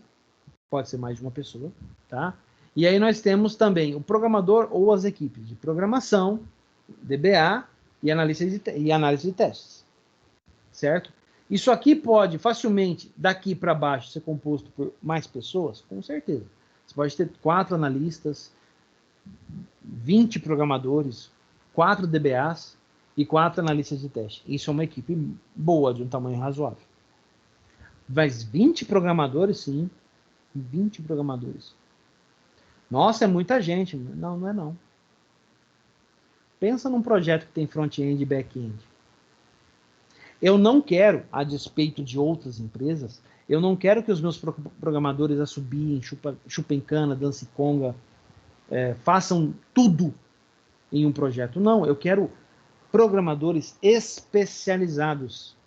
Pode ser mais de uma pessoa. Tá? E aí nós temos também o programador ou as equipes de programação, DBA e análise de testes. Certo? Isso aqui pode facilmente, daqui para baixo, ser composto por mais pessoas? Com certeza. Você pode ter 4 analistas, 20 programadores, 4 DBAs e 4 analistas de teste. Isso é uma equipe boa, de um tamanho razoável. Mas 20 programadores, sim. 20 programadores. Nossa, é muita gente. Não, não é não. Pensa num projeto que tem front-end e back-end. Eu não quero, a despeito de outras empresas, eu não quero que os meus programadores assobiem, chupem cana, dancem conga, façam tudo em um projeto. Não, eu quero programadores especializados.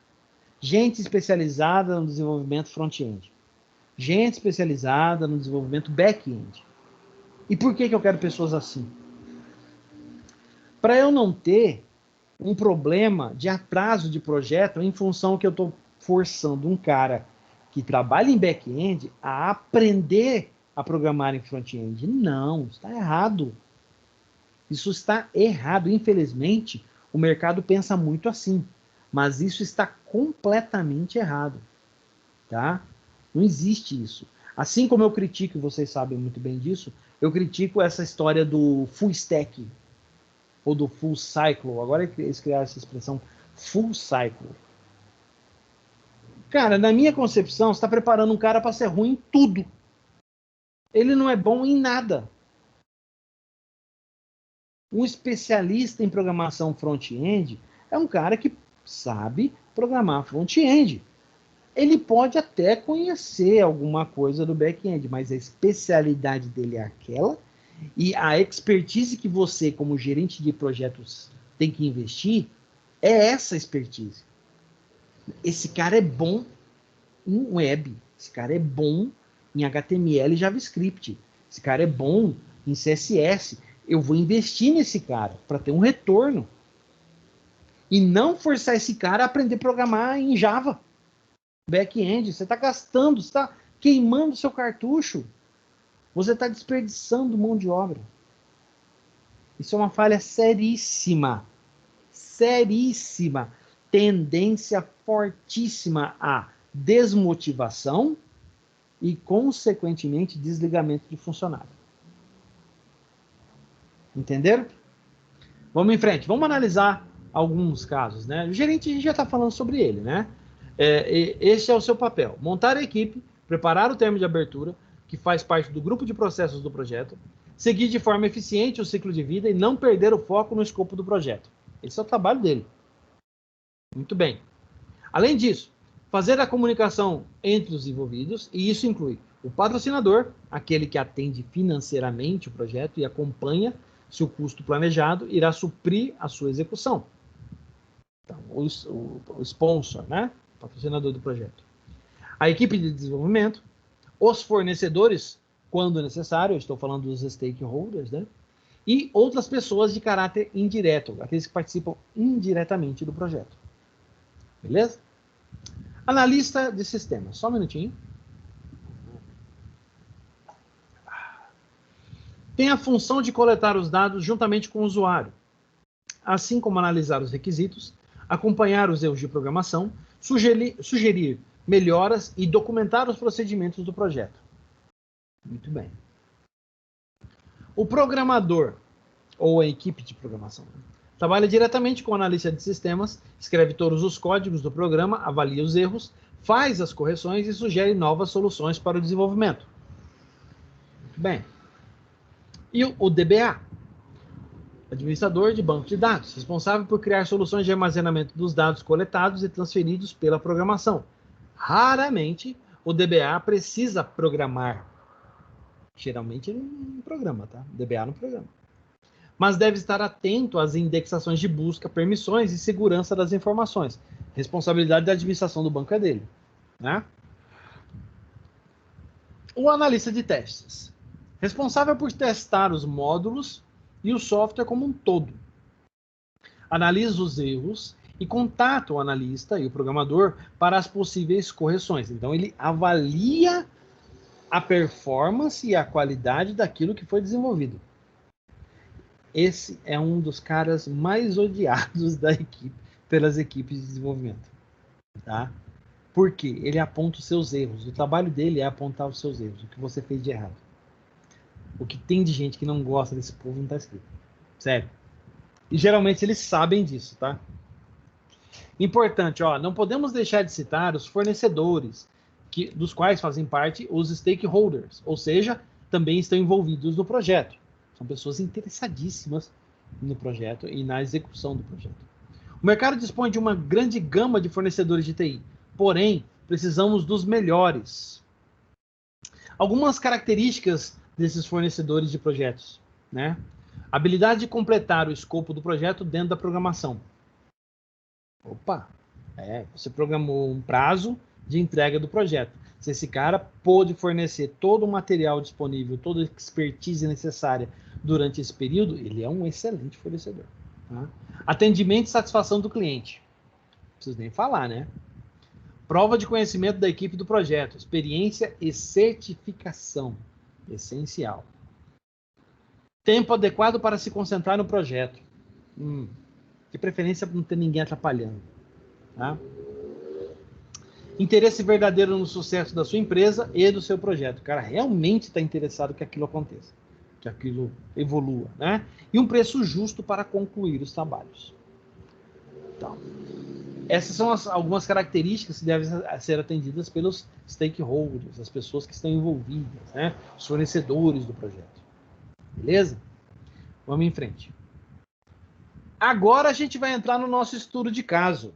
Gente especializada no desenvolvimento front-end. Gente especializada no desenvolvimento back-end. E por que eu quero pessoas assim? Para eu não ter um problema de atraso de projeto em função que eu estou forçando um cara que trabalha em back-end a aprender a programar em front-end. Não, está errado. Isso está errado. Infelizmente, o mercado pensa muito assim. Mas isso está completamente errado. Tá? Não existe isso. Assim como eu critico, vocês sabem muito bem disso, eu critico essa história do full stack, ou do full cycle. Agora eles criaram essa expressão full cycle. Cara, na minha concepção, você está preparando um cara para ser ruim em tudo. Ele não é bom em nada. Um especialista em programação front-end é um cara que sabe programar front-end. Ele pode até conhecer alguma coisa do back-end, mas a especialidade dele é aquela, e a expertise que você, como gerente de projetos, tem que investir é essa expertise. Esse cara é bom em web, esse cara é bom em HTML e JavaScript, esse cara é bom em CSS. Eu vou investir nesse cara para ter um retorno. E não forçar esse cara a aprender a programar em Java. Back-end, você está gastando, você está queimando seu cartucho. Você está desperdiçando mão de obra. Isso é uma falha seríssima. Seríssima. Tendência fortíssima a desmotivação e, consequentemente, desligamento de funcionário. Entenderam? Vamos em frente. Vamos analisar alguns casos, né? O gerente, a gente já está falando sobre ele, né? Esse é o seu papel. Montar a equipe, preparar o termo de abertura, que faz parte do grupo de processos do projeto, seguir de forma eficiente o ciclo de vida e não perder o foco no escopo do projeto. Esse é o trabalho dele. Muito bem. Além disso, fazer a comunicação entre os envolvidos, e isso inclui o patrocinador, aquele que atende financeiramente o projeto e acompanha se o custo planejado irá suprir a sua execução. Então, o sponsor, né? O patrocinador do projeto. A equipe de desenvolvimento, os fornecedores, quando necessário, eu estou falando dos stakeholders, né? E outras pessoas de caráter indireto, aqueles que participam indiretamente do projeto. Beleza? Analista de sistemas. Só um minutinho. Tem a função de coletar os dados juntamente com o usuário, assim como analisar os requisitos, acompanhar os erros de programação, sugerir melhoras e documentar os procedimentos do projeto. Muito bem. O programador, ou a equipe de programação, trabalha diretamente com o analista de sistemas, escreve todos os códigos do programa, avalia os erros, faz as correções e sugere novas soluções para o desenvolvimento. Muito bem. E o DBA, administrador de banco de dados, responsável por criar soluções de armazenamento dos dados coletados e transferidos pela programação. Raramente, o DBA precisa programar. Geralmente ele não programa, tá? O DBA não programa. Mas deve estar atento às indexações de busca, permissões e segurança das informações. Responsabilidade da administração do banco é dele, né? O analista de testes, responsável por testar os módulos e o software como um todo. Analisa os erros e contata o analista e o programador para as possíveis correções. Então, ele avalia a performance e a qualidade daquilo que foi desenvolvido. Esse é um dos caras mais odiados da equipe, pelas equipes de desenvolvimento. Tá? Por quê? Ele aponta os seus erros. O trabalho dele é apontar os seus erros, o que você fez de errado. O que tem de gente que não gosta desse povo não está escrito. Sério. E geralmente eles sabem disso, tá? Importante, ó, não podemos deixar de citar os fornecedores, dos quais fazem parte os stakeholders, ou seja, também estão envolvidos no projeto. São pessoas interessadíssimas no projeto e na execução do projeto. O mercado dispõe de uma grande gama de fornecedores de TI, porém, precisamos dos melhores. Algumas características desses fornecedores de projetos, né? Habilidade de completar o escopo do projeto dentro da programação. Opa, você programou um prazo de entrega do projeto. Se esse cara pôde fornecer todo o material disponível, toda a expertise necessária durante esse período, ele é um excelente fornecedor. Tá? Atendimento e satisfação do cliente. Não preciso nem falar, né? Prova de conhecimento da equipe do projeto. Experiência e certificação. Essencial. Tempo adequado para se concentrar no projeto. De preferência para não ter ninguém atrapalhando. Tá? Interesse verdadeiro no sucesso da sua empresa e do seu projeto. O cara realmente está interessado que aquilo aconteça, que aquilo evolua, né? E um preço justo para concluir os trabalhos. Então, essas são algumas características que devem ser atendidas pelos stakeholders, as pessoas que estão envolvidas, né? Os fornecedores do projeto. Beleza? Vamos em frente. Agora a gente vai entrar no nosso estudo de caso.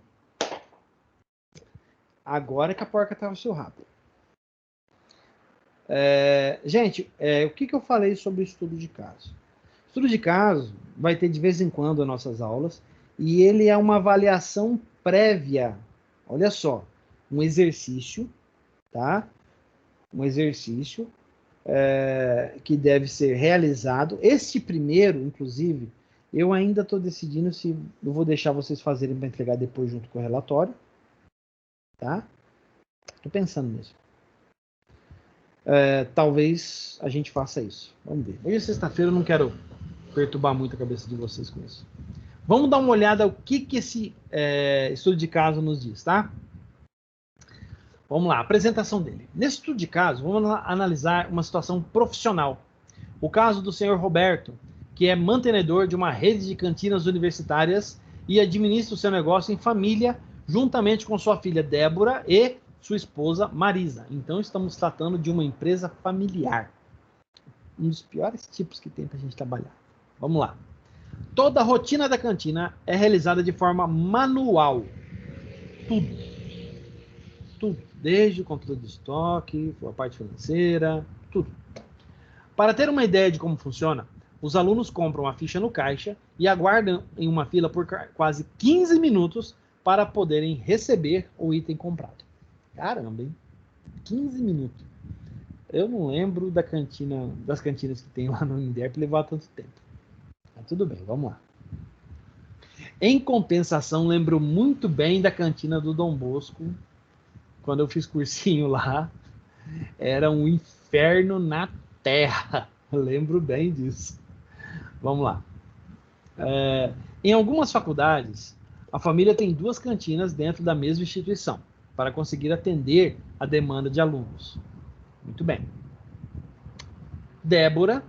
Agora que a porca estava no seu rabo. Gente, o que eu falei sobre o estudo de caso? Estudo de caso vai ter de vez em quando as nossas aulas, e ele é uma avaliação prévia. Olha só, um exercício, tá? Um exercício que deve ser realizado. Este primeiro, inclusive, eu ainda estou decidindo se eu vou deixar vocês fazerem para entregar depois junto com o relatório. Tá? Tô pensando nisso. Talvez a gente faça isso. Vamos ver. Hoje é sexta-feira, eu não quero perturbar muito a cabeça de vocês com isso. Vamos dar uma olhada o que esse estudo de caso nos diz, tá? Vamos lá, apresentação dele. Nesse estudo de caso, vamos analisar uma situação profissional. O caso do senhor Roberto, que é mantenedor de uma rede de cantinas universitárias e administra o seu negócio em família, juntamente com sua filha Débora e sua esposa Marisa. Então, estamos tratando de uma empresa familiar. Um dos piores tipos que tem para a gente trabalhar. Vamos lá. Toda a rotina da cantina é realizada de forma manual. Tudo. Tudo. Desde o controle de estoque, a parte financeira, tudo. Para ter uma ideia de como funciona, os alunos compram a ficha no caixa e aguardam em uma fila por quase 15 minutos para poderem receber o item comprado. Caramba, hein? 15 minutos. Eu não lembro das cantinas que tem lá no Inderp levar tanto tempo. Mas tudo bem, vamos lá. Em compensação, lembro muito bem da cantina do Dom Bosco. Quando eu fiz cursinho lá, era um inferno na terra. Eu lembro bem disso. Vamos lá. Em algumas faculdades, a família tem 2 cantinas dentro da mesma instituição, para conseguir atender a demanda de alunos. Muito bem. Débora,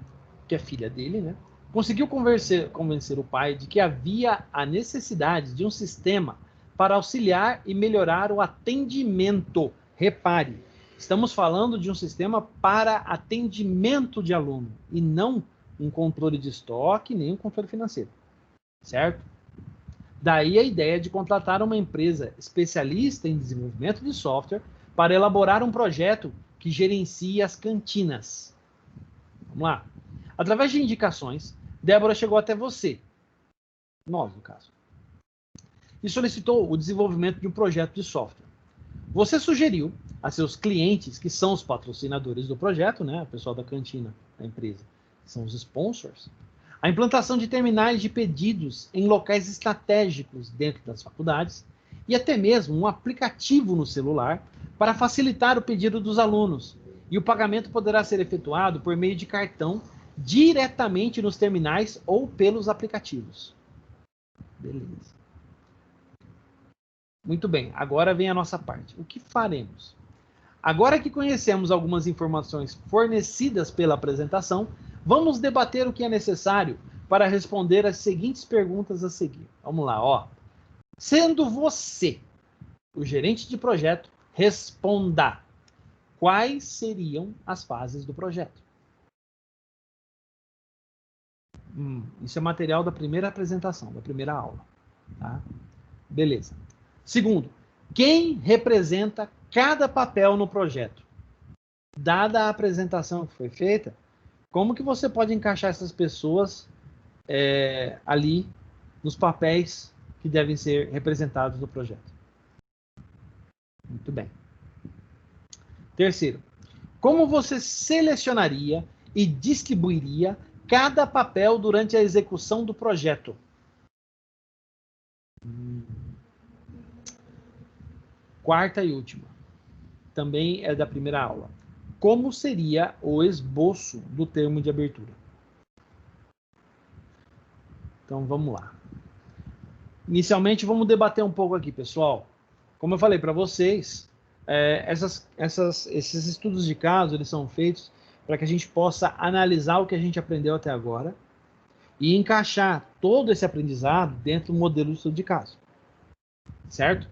que é filha dele, né, conseguiu convencer o pai de que havia a necessidade de um sistema para auxiliar e melhorar o atendimento. Repare, estamos falando de um sistema para atendimento de aluno, e não um controle de estoque, nem um controle financeiro. Certo? Daí a ideia de contratar uma empresa especialista em desenvolvimento de software para elaborar um projeto que gerencie as cantinas. Vamos lá. Através de indicações, Débora chegou até você, nós no caso, e solicitou o desenvolvimento de um projeto de software. Você sugeriu a seus clientes, que são os patrocinadores do projeto, né, o pessoal da cantina da empresa, que são os sponsors, a implantação de terminais de pedidos em locais estratégicos dentro das faculdades e até mesmo um aplicativo no celular para facilitar o pedido dos alunos. E o pagamento poderá ser efetuado por meio de cartão diretamente nos terminais ou pelos aplicativos. Beleza. Muito bem, agora vem a nossa parte. O que faremos? Agora que conhecemos algumas informações fornecidas pela apresentação, vamos debater o que é necessário para responder as seguintes perguntas a seguir. Vamos lá, ó. Sendo você o gerente de projeto, responda. Quais seriam as fases do projeto? Isso é material da primeira apresentação, da primeira aula. Tá? Beleza. Segundo, quem representa cada papel no projeto? Dada a apresentação que foi feita, como que você pode encaixar essas pessoas ali nos papéis que devem ser representados no projeto? Muito bem. Terceiro, como você selecionaria e distribuiria cada papel durante a execução do projeto? Quarta e última. Também é da primeira aula. Como seria o esboço do termo de abertura? Então, vamos lá. Inicialmente, vamos debater um pouco aqui, pessoal. Como eu falei para vocês, esses estudos de caso, eles são feitos para que a gente possa analisar o que a gente aprendeu até agora e encaixar todo esse aprendizado dentro do modelo de estudo de caso. Certo?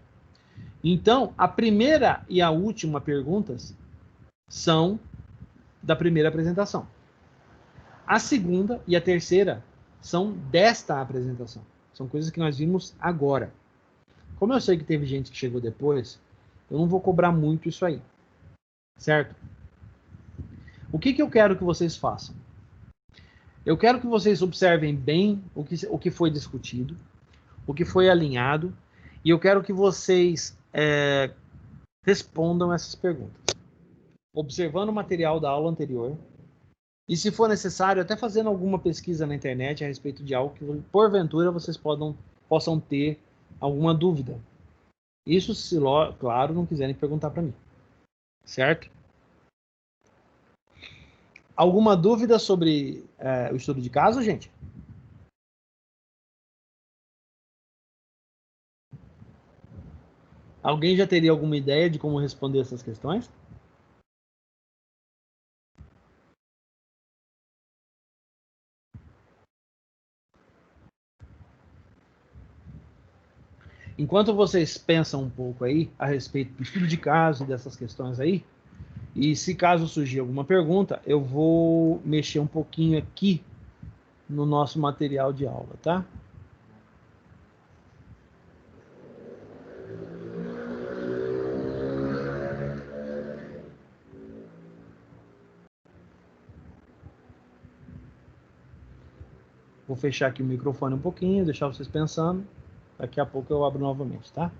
Então, a primeira e a última perguntas são da primeira apresentação. A segunda e a terceira são desta apresentação. São coisas que nós vimos agora. Como eu sei que teve gente que chegou depois, eu não vou cobrar muito isso aí. Certo? O que eu quero que vocês façam? Eu quero que vocês observem bem o que foi discutido, o que foi alinhado, e eu quero que vocês respondam essas perguntas. Observando o material da aula anterior, e se for necessário, até fazendo alguma pesquisa na internet a respeito de algo que, porventura, vocês possam ter alguma dúvida. Isso, se, claro, não quiserem perguntar para mim. Certo? Alguma dúvida sobre o estudo de caso, gente? Alguém já teria alguma ideia de como responder essas questões? Enquanto vocês pensam um pouco aí a respeito do estudo de caso e dessas questões aí, e se caso surgir alguma pergunta, eu vou mexer um pouquinho aqui no nosso material de aula, tá? Vou fechar aqui o microfone um pouquinho, deixar vocês pensando. Daqui a pouco eu abro novamente, tá?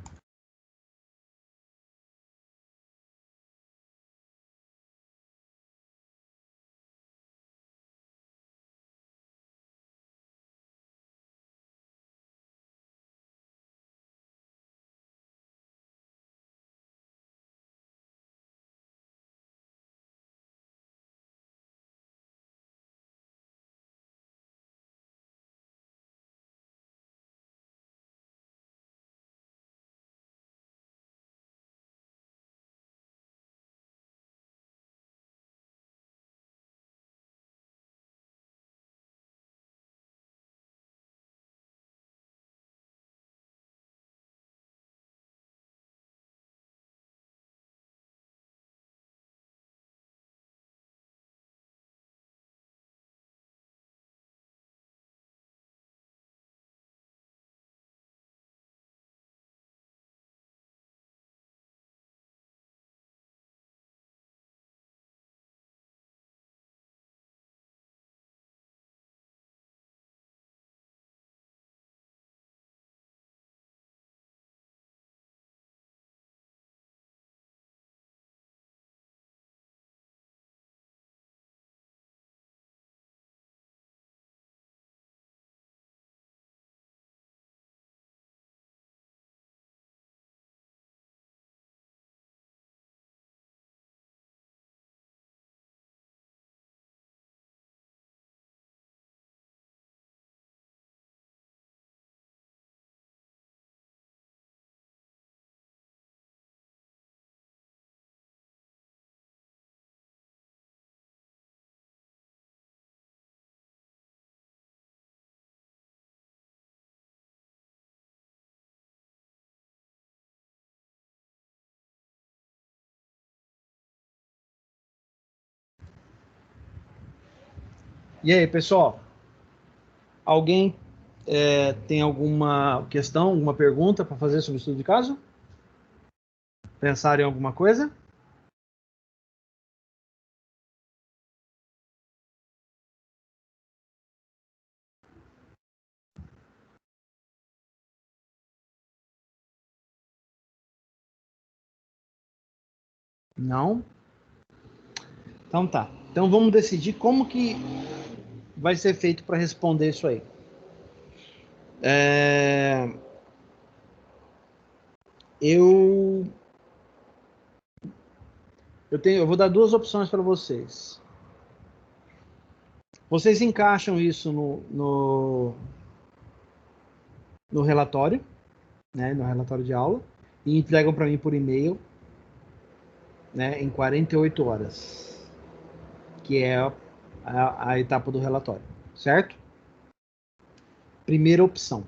E aí, pessoal? Alguém tem alguma questão, alguma pergunta para fazer sobre o estudo de caso? Pensar em alguma coisa? Não? Então tá. Então vamos decidir como que vai ser feito para responder isso aí. eu vou dar duas opções para vocês. Vocês encaixam isso no relatório, né, no relatório de aula, e entregam para mim por e-mail, né, em 48 horas, que é a etapa do relatório, certo? Primeira opção.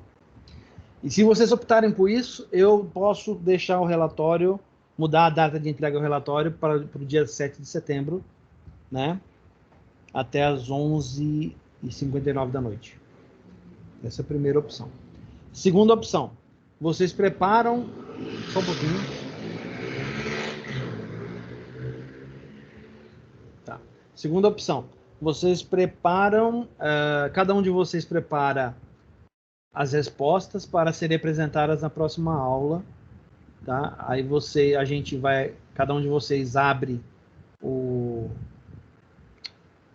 E se vocês optarem por isso, eu posso deixar o relatório, mudar a data de entrega do relatório para o dia 7 de setembro, né? Até as 11h59 da noite. Essa é a primeira opção. Segunda opção. Vocês preparam... Só um pouquinho. Tá. Segunda opção. Vocês preparam... cada um de vocês prepara as respostas para serem apresentadas na próxima aula, tá? Aí cada um de vocês abre o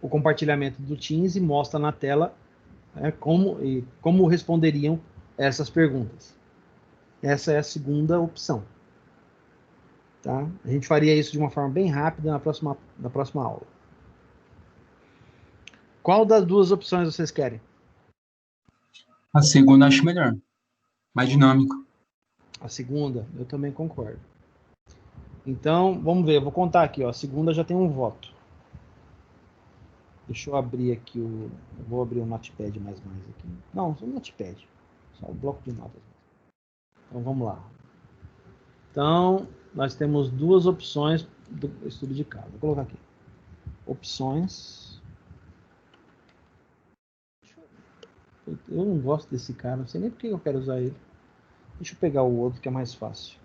compartilhamento do Teams e mostra na tela, né, como responderiam essas perguntas. Essa é a segunda opção, tá? A gente faria isso de uma forma bem rápida na próxima aula. Qual das duas opções vocês querem? A segunda eu acho melhor. Mais dinâmico. A segunda, eu também concordo. Então, vamos ver, eu vou contar aqui, ó. A segunda já tem um voto. Deixa eu abrir aqui vou abrir o Notepad mais aqui. Não, só o Notepad. Só o bloco de notas. Então, vamos lá. Então, nós temos duas opções do estudo de caso. Vou colocar aqui. Opções. Eu não gosto desse cara, não sei nem por que eu quero usar ele. Deixa eu pegar o outro que é mais fácil.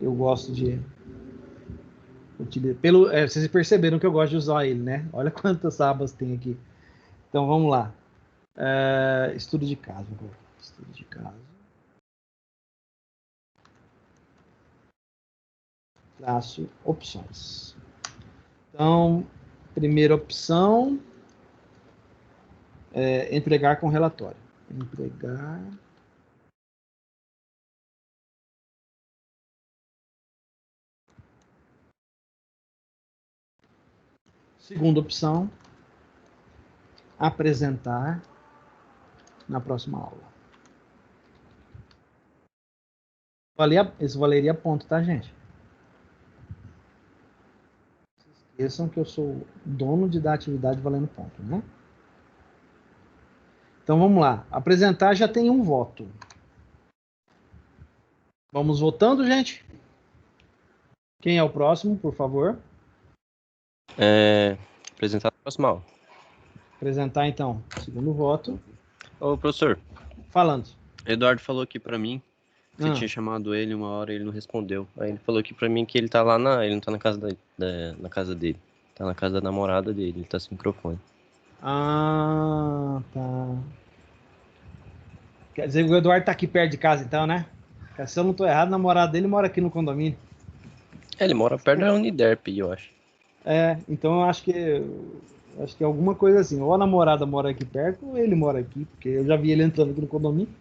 Eu gosto de utilizar. Vocês perceberam que eu gosto de usar ele, né? Olha quantas abas tem aqui. Então vamos lá. Estudo de caso. Estudo de caso. Traço opções. Então, primeira opção. Entregar com relatório. Entregar. Segunda opção. Apresentar na próxima aula. Isso valeria ponto, tá, gente? Não se esqueçam que eu sou dono de dar atividade valendo ponto, né? Então vamos lá. Apresentar já tem um voto. Vamos votando, gente? Quem é o próximo, por favor? Apresentar a próxima aula. Apresentar, então. Segundo voto. Ô, professor. Falando. Eduardo falou aqui pra mim que você tinha chamado ele uma hora e ele não respondeu. Aí ele falou aqui pra mim que ele tá lá ele não tá na casa na casa dele. Tá na casa da namorada dele, ele tá sem microfone. Ah, tá. Quer dizer que o Eduardo tá aqui perto de casa, então, né? Porque se eu não tô errado, o namorado dele mora aqui no condomínio. Ele mora perto da Uniderp, eu acho. Então eu acho que é alguma coisa assim. Ou a namorada mora aqui perto, ou ele mora aqui, porque eu já vi ele entrando aqui no condomínio.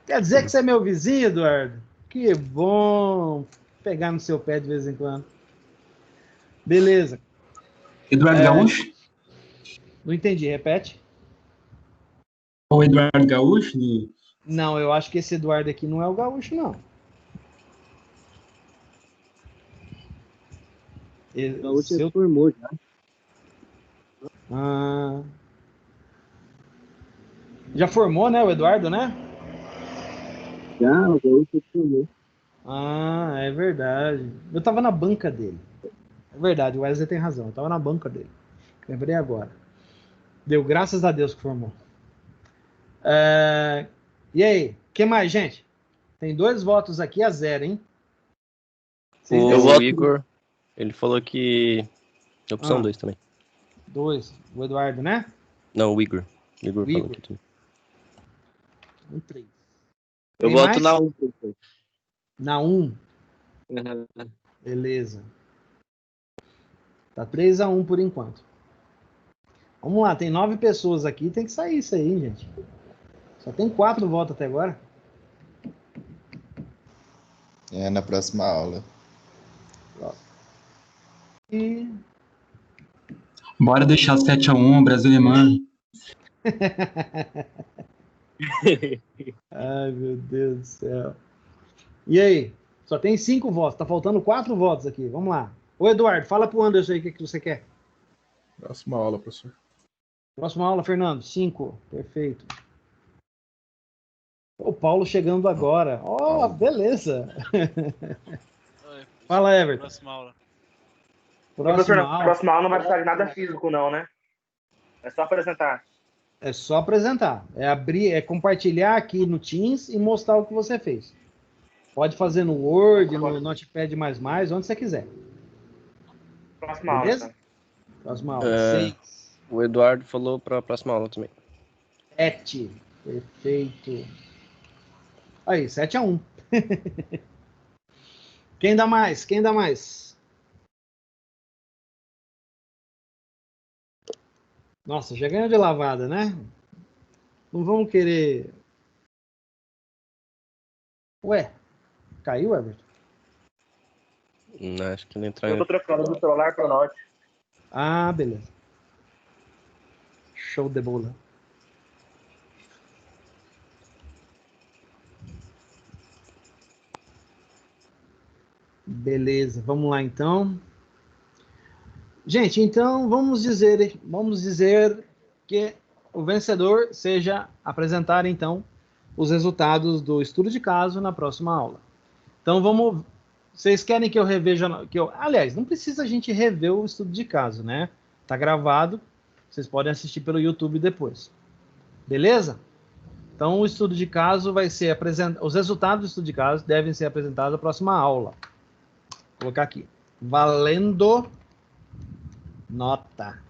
Quer dizer que você é meu vizinho, Eduardo? Que bom pegar no seu pé de vez em quando. Beleza. Eduardo Gaúcho? Não entendi, repete. O Eduardo Gaúcho? Não, eu acho que esse Eduardo aqui não é o Gaúcho, não. O Gaúcho se formou já. Já formou, né, o Eduardo, né? Já, o Gaúcho se formou. É verdade. Eu tava na banca dele. É verdade, o Wesley tem razão. Eu tava na banca dele. Lembrei agora. Deu graças a Deus que formou. E aí? O que mais, gente? Tem 2 votos aqui a 0, hein? O Igor, ele falou que... Opção 2 também. 2. O Eduardo, né? Não, o Igor. Igor falou aqui também. 3. Eu voto na 1. Na 1? Beleza. Tá 3-1 por enquanto. Vamos lá, tem 9 pessoas aqui, tem que sair isso aí, gente. Só tem 4 votos até agora. É na próxima aula. E... Bora deixar 7-1, Brasil e Alemanha. Ai, meu Deus do céu. E aí? Só tem 5 votos. Tá faltando 4 votos aqui. Vamos lá. Ô, Eduardo, fala pro Anderson aí o que você quer. Próxima aula, professor. Próxima aula, Fernando. 5. Perfeito. O Paulo chegando agora. Ó, beleza. Fala, Everton. Próxima aula. Próxima aula não vai precisar de nada físico, não, né? É só apresentar. É só apresentar. É abrir, é compartilhar aqui no Teams e mostrar o que você fez. Pode fazer no Word, no Notepad++, onde você quiser. Próxima Beleza? aula. Então. Próxima aula. 6. O Eduardo falou para a próxima aula também. 7. Perfeito. Aí, 7-1. Quem dá mais? Quem dá mais? Nossa, já ganhou de lavada, né? Não vamos querer... Ué, caiu, Everton? Não, acho que ele entrou. Eu tô trocando do celular pro Note. Ah, beleza. Show de bola. Beleza, vamos lá então. Gente, então vamos dizer que o vencedor seja apresentar então os resultados do estudo de caso na próxima aula. Então vamos, vocês querem que eu reveja, aliás, não precisa a gente rever o estudo de caso, né? Tá gravado, vocês podem assistir pelo YouTube depois. Beleza? Então o estudo de caso vai ser apresentado, os resultados do estudo de caso devem ser apresentados na próxima aula. Vou colocar aqui, valendo nota.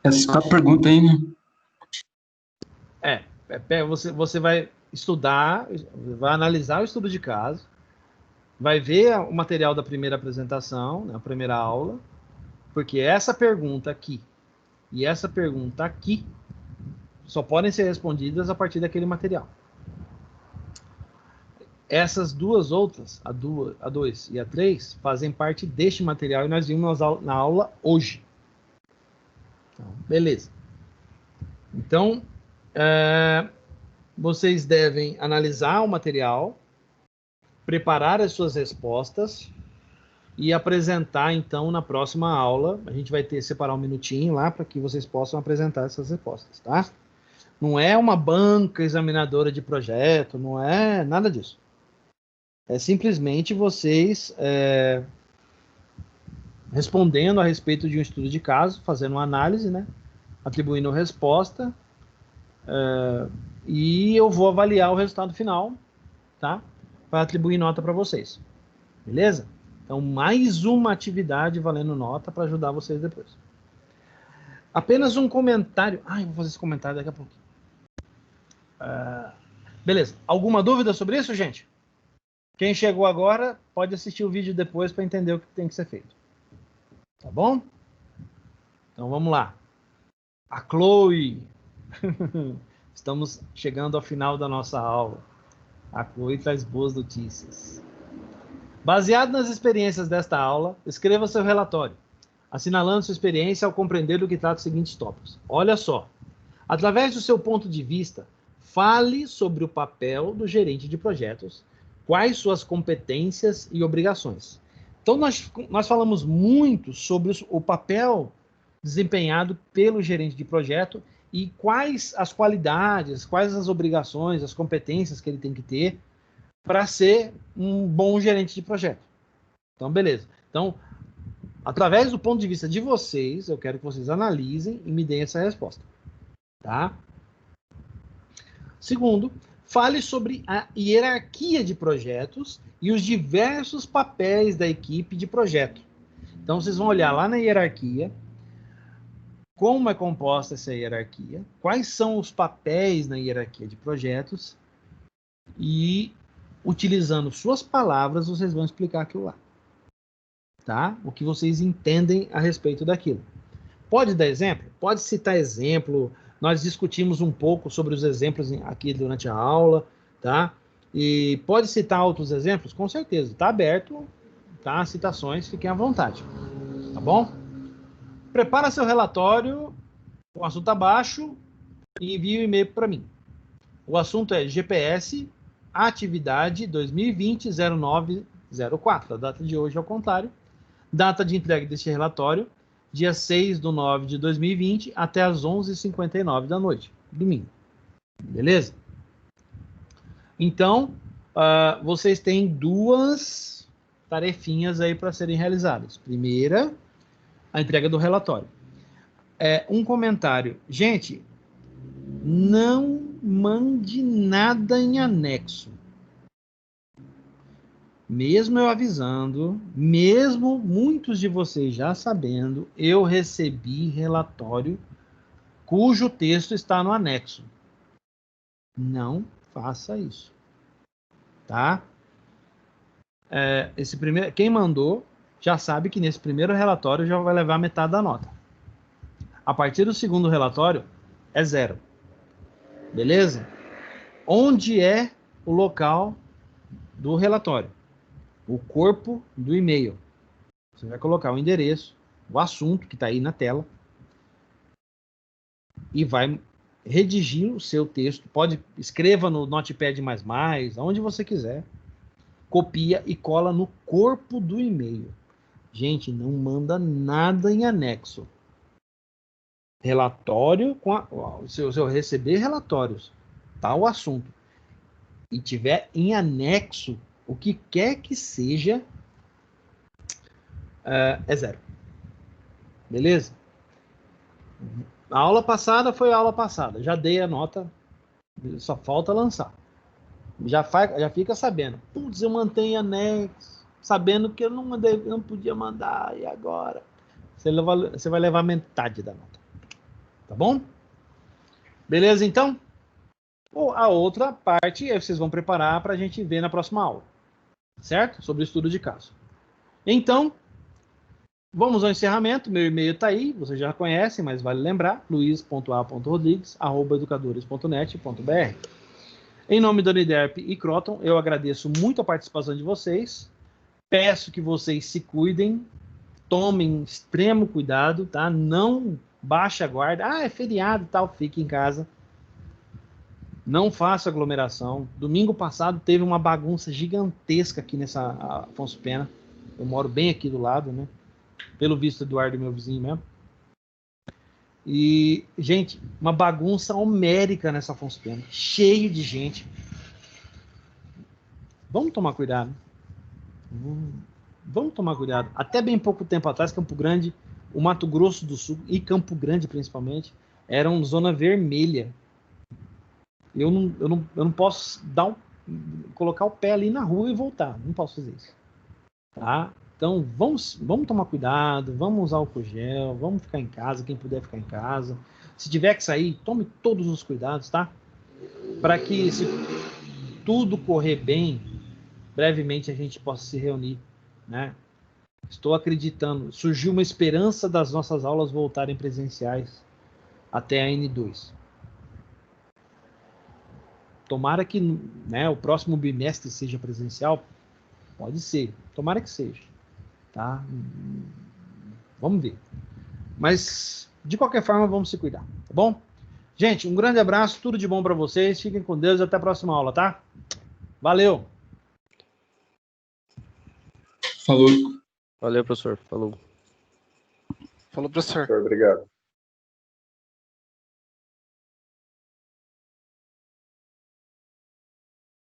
É só a pergunta aí, né? Você vai estudar, vai analisar o estudo de caso, vai ver o material da primeira apresentação, né, a primeira aula, porque essa pergunta aqui e essa pergunta aqui só podem ser respondidas a partir daquele material. Essas duas outras, a 2 e a 3, fazem parte deste material e nós vimos na aula hoje. Então, beleza. Então, vocês devem analisar o material, preparar as suas respostas e apresentar, então, na próxima aula. A gente vai separar um minutinho lá para que vocês possam apresentar essas respostas, tá? Não é uma banca examinadora de projeto, não é nada disso. É simplesmente vocês respondendo a respeito de um estudo de caso, fazendo uma análise, né? Atribuindo resposta, e eu vou avaliar o resultado final, tá? Para atribuir nota para vocês. Beleza? Então, mais uma atividade valendo nota para ajudar vocês depois. Apenas um comentário. Eu vou fazer esse comentário daqui a pouco. Beleza. Alguma dúvida sobre isso, gente? Quem chegou agora pode assistir o vídeo depois para entender o que tem que ser feito. Tá bom? Então vamos lá. A Chloe. Estamos chegando ao final da nossa aula. A Chloe traz boas notícias. Baseado nas experiências desta aula, escreva seu relatório, assinalando sua experiência ao compreender do que trata os seguintes tópicos. Olha só. Através do seu ponto de vista, fale sobre o papel do gerente de projetos, quais suas competências e obrigações. Então, nós falamos muito sobre o papel desempenhado pelo gerente de projeto e quais as qualidades, quais as obrigações, as competências que ele tem que ter para ser um bom gerente de projeto. Então, beleza. Então, através do ponto de vista de vocês, eu quero que vocês analisem e me deem essa resposta. Tá? Segundo, fale sobre a hierarquia de projetos e os diversos papéis da equipe de projeto. Então, vocês vão olhar lá na hierarquia, como é composta essa hierarquia, quais são os papéis na hierarquia de projetos e, utilizando suas palavras, vocês vão explicar aquilo lá. Tá? O que vocês entendem a respeito daquilo. Pode dar exemplo? Pode citar exemplo, Nós discutimos um pouco sobre os exemplos aqui durante a aula, tá? E pode citar outros exemplos? Com certeza, está aberto, tá? Citações, fiquem à vontade, tá bom? Prepara seu relatório, o assunto abaixo, e envie o e-mail para mim. O assunto é GPS, atividade 2020-0904. A data de hoje é ao contrário. Data de entrega deste relatório, dia 6/9/2020, até às 11h59 da noite, domingo. Beleza? Então, vocês têm 2 tarefinhas aí para serem realizadas. Primeira, a entrega do relatório. Um comentário. Gente, não mande nada em anexo. Mesmo eu avisando, mesmo muitos de vocês já sabendo, eu recebi relatório cujo texto está no anexo. Não faça isso. Tá? Quem mandou já sabe que nesse primeiro relatório já vai levar metade da nota. A partir do segundo relatório, é 0. Beleza? Onde é o local do relatório? O corpo do e-mail. Você vai colocar o endereço, o assunto que está aí na tela e vai redigir o seu texto. Escreva no Notepad++, aonde você quiser. Copia e cola no corpo do e-mail. Gente, não manda nada em anexo. Relatório, se eu receber relatórios, tá o assunto, e tiver em anexo, o que quer que seja, é 0. Beleza? A aula passada foi a aula passada. Já dei a nota, só falta lançar. Já fica sabendo. Putz, eu mantenho em anexo, sabendo que eu não podia mandar, e agora? Você vai levar metade da nota. Tá bom? Beleza, então? A outra parte vocês vão preparar para a gente ver na próxima aula. Certo? Sobre o estudo de caso. Então, vamos ao encerramento. Meu e-mail está aí, vocês já conhecem, mas vale lembrar, luiz.a.rodrigues@educadores.net.br. Em nome da Uniderp e Croton, eu agradeço muito a participação de vocês. Peço que vocês se cuidem, tomem extremo cuidado, tá? Não baixe a guarda. É feriado e tal, fique em casa. Não faça aglomeração. Domingo passado teve uma bagunça gigantesca aqui nessa Afonso Pena. Eu moro bem aqui do lado, né? Pelo visto, Eduardo é meu vizinho mesmo. E, gente, uma bagunça homérica nessa Afonso Pena. Cheio de gente. Vamos tomar cuidado. Vamos tomar cuidado. Até bem pouco tempo atrás, Campo Grande, o Mato Grosso do Sul e Campo Grande, principalmente, eram zona vermelha. Eu não posso colocar o pé ali na rua e voltar. Não posso fazer isso. Tá? Então, vamos tomar cuidado, vamos usar álcool gel, vamos ficar em casa, quem puder ficar em casa. Se tiver que sair, tome todos os cuidados, tá? Para que, se tudo correr bem, brevemente a gente possa se reunir, né? Estou acreditando, surgiu uma esperança das nossas aulas voltarem presenciais até a N2. Tomara que, né, o próximo bimestre seja presencial, pode ser, tomara que seja, tá? Vamos ver. Mas, de qualquer forma, vamos se cuidar, tá bom? Gente, um grande abraço, tudo de bom para vocês, fiquem com Deus e até a próxima aula, tá? Valeu! Falou. Valeu, professor. Falou. Falou, professor. Obrigado.